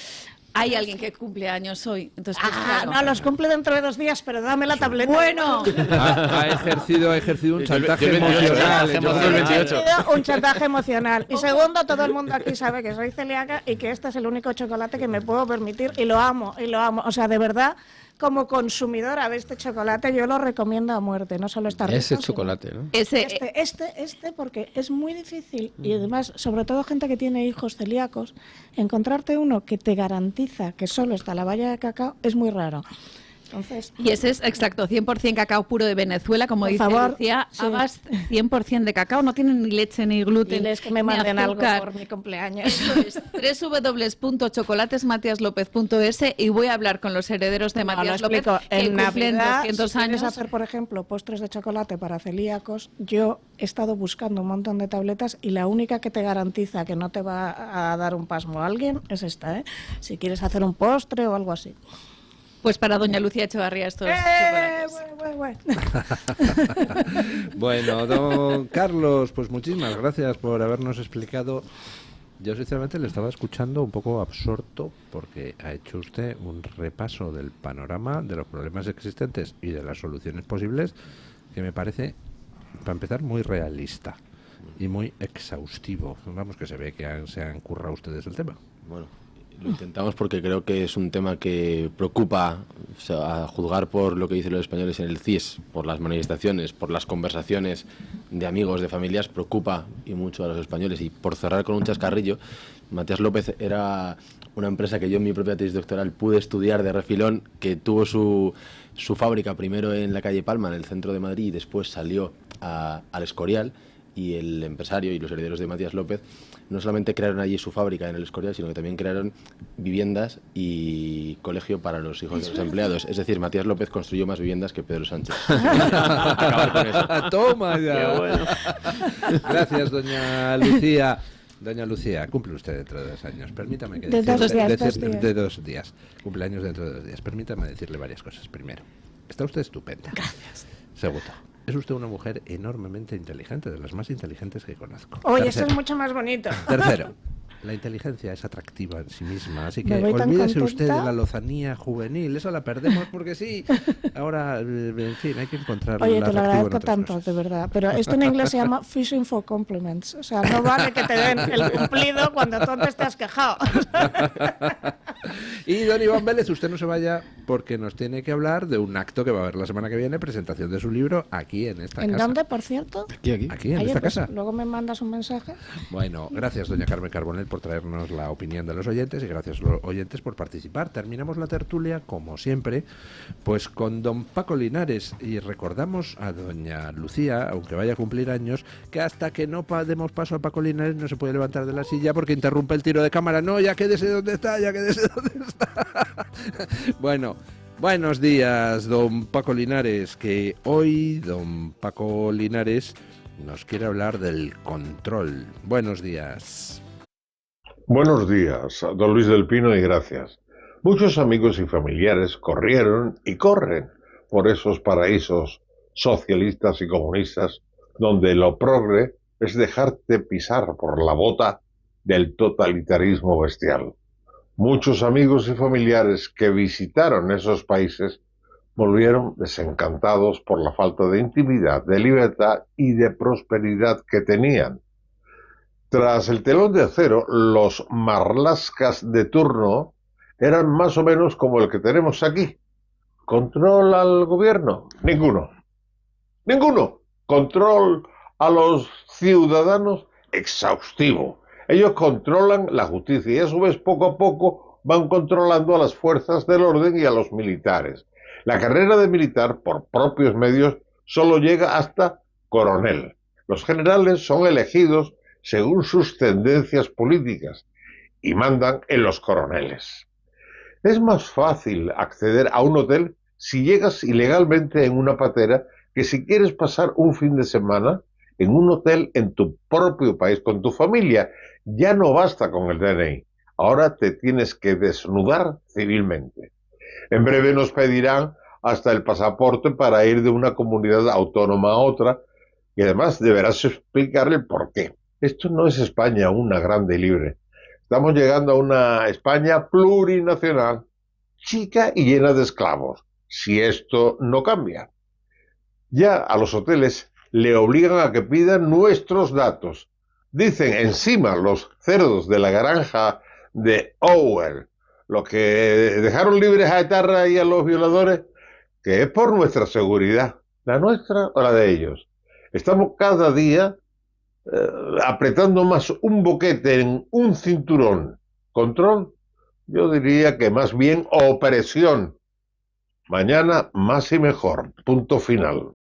hay alguien que cumple años hoy. Entonces, pues, claro. no, los cumple dentro de 2 días, pero dame la tableta. Bueno, Ha ejercido un chantaje Yo el 28, emocional. hacemos el 28. Ha sido un chantaje emocional. Y segundo, todo el mundo aquí sabe que soy celíaca y que este es el único chocolate que me puedo permitir y lo amo, y lo amo. O sea, de verdad, como consumidora de este chocolate, yo lo recomiendo a muerte, no solo está rico, Ese sino- chocolate, ¿no? ese, Este, porque es muy difícil y además, sobre todo gente que tiene hijos celíacos, encontrarte uno que te garantiza que solo está la baya de cacao es muy raro. Entonces, y ese es exacto, 100% cacao puro de Venezuela, como Por dice favor, Lucía, sí. Habas 100% de cacao, no tienen ni leche ni gluten. diles que me ni manden algo azúcar. por mi cumpleaños. www.chocolatesmatiaslopez.es y voy a hablar con los herederos de No, Matías lo López explico. que En cumplen Navidad, 200 si quieres años. hacer, por ejemplo, postres de chocolate para celíacos, yo he estado buscando un montón de tabletas y la única que te garantiza que no te va a dar un pasmo a alguien es esta, ¿eh? Si quieres hacer un postre o algo así. Pues para doña Lucía Echevarría estos chocolates. Bueno, don Carlos, pues muchísimas gracias por habernos explicado. Yo sinceramente le estaba escuchando un poco absorto porque ha hecho usted un repaso del panorama, de los problemas existentes y de las soluciones posibles que me parece, para empezar, muy realista y muy exhaustivo. Vamos, que se ve que se han currado ustedes el tema. Bueno, lo intentamos porque creo que es un tema que preocupa, o sea, a juzgar por lo que dicen los españoles en el CIS, por las manifestaciones, por las conversaciones de amigos, de familias, preocupa y mucho a los españoles. Y por cerrar con un chascarrillo, Matías López era una empresa que yo en mi propia tesis doctoral pude estudiar de refilón, que tuvo su fábrica primero en la calle Palma, en el centro de Madrid, y después salió al Escorial, y el empresario y los herederos de Matías López no solamente crearon allí su fábrica en el Escorial, sino que también crearon viviendas y colegio para los hijos de los empleados. Es decir, Matías López construyó más viviendas que Pedro Sánchez. Acabar con eso. Toma ya. Gracias, doña Lucía. Doña Lucía, cumple usted dentro de 2 años. Permítame que De decirle- 2 días, de- 2 días. de 2 días. Cumpleaños dentro de 2 días. Permítame decirle varias cosas. Primero, Está usted estupenda. Gracias. Segundo, es usted una mujer enormemente inteligente, de las más inteligentes que conozco. Oye, eso es mucho más bonito. Tercero, la inteligencia es atractiva en sí misma, así que Me voy tan olvídese contenta. usted de la lozanía juvenil, esa la perdemos porque sí. Ahora, en fin, hay que encontrar Oye, la te lo atractivo en agradezco otras tanto, cosas. de verdad. Pero esto en inglés se llama fishing for compliments. O sea, no vale que te den el cumplido cuando tú antes te has quejado. Y don Iván Vélez, usted no se vaya porque nos tiene que hablar de un acto que va a haber la semana que viene, presentación de su libro aquí en esta ¿En casa. dónde, por cierto? Aquí. Aquí, en Oye, esta pues, casa. luego me mandas un mensaje. Bueno, gracias doña Carmen Carbonell por traernos la opinión de los oyentes y gracias los oyentes por participar. Terminamos la tertulia, como siempre, pues con don Paco Linares y recordamos a doña Lucía, aunque vaya a cumplir años, que hasta que no demos paso a Paco Linares no se puede levantar de la silla porque interrumpe el tiro de cámara. No, ya quédese donde está, ya quédese donde está. Bueno, buenos días, don Paco Linares, que hoy don Paco Linares nos quiere hablar del control. Buenos días. Buenos días, don Luis del Pino, y gracias. Muchos amigos y familiares corrieron y corren por esos paraísos socialistas y comunistas donde lo progre es dejarte pisar por la bota del totalitarismo bestial. Muchos amigos y familiares que visitaron esos países volvieron desencantados por la falta de intimidad, de libertad y de prosperidad que tenían. Tras el telón de acero, los marlascas de turno eran más o menos como el que tenemos aquí. ¿Control al gobierno? Ninguno. Ninguno. ¿Control a los ciudadanos? Exhaustivo. Ellos controlan la justicia y a su vez poco a poco van controlando a las fuerzas del orden y a los militares. La carrera de militar, por propios medios, solo llega hasta coronel. Los generales son elegidos según sus tendencias políticas y mandan en los coroneles. Es más fácil acceder a un hotel si llegas ilegalmente en una patera que si quieres pasar un fin de semana en un hotel en tu propio país con tu familia. Ya no basta con el DNI, ahora te tienes que desnudar civilmente. En breve nos pedirán hasta el pasaporte para ir de una comunidad autónoma a otra y además deberás explicar el por qué. Esto no es España, una grande y libre. Estamos llegando a una España plurinacional, chica y llena de esclavos, si esto no cambia. Ya a los hoteles le obligan a que pidan nuestros datos. Dicen encima los cerdos de la granja de Orwell, los que dejaron libres a Etarra y a los violadores, que es por nuestra seguridad, la nuestra o la de ellos. Estamos cada día apretando más un boquete en un cinturón. ¿Control? Yo diría que más bien opresión. Mañana más y mejor. Punto final.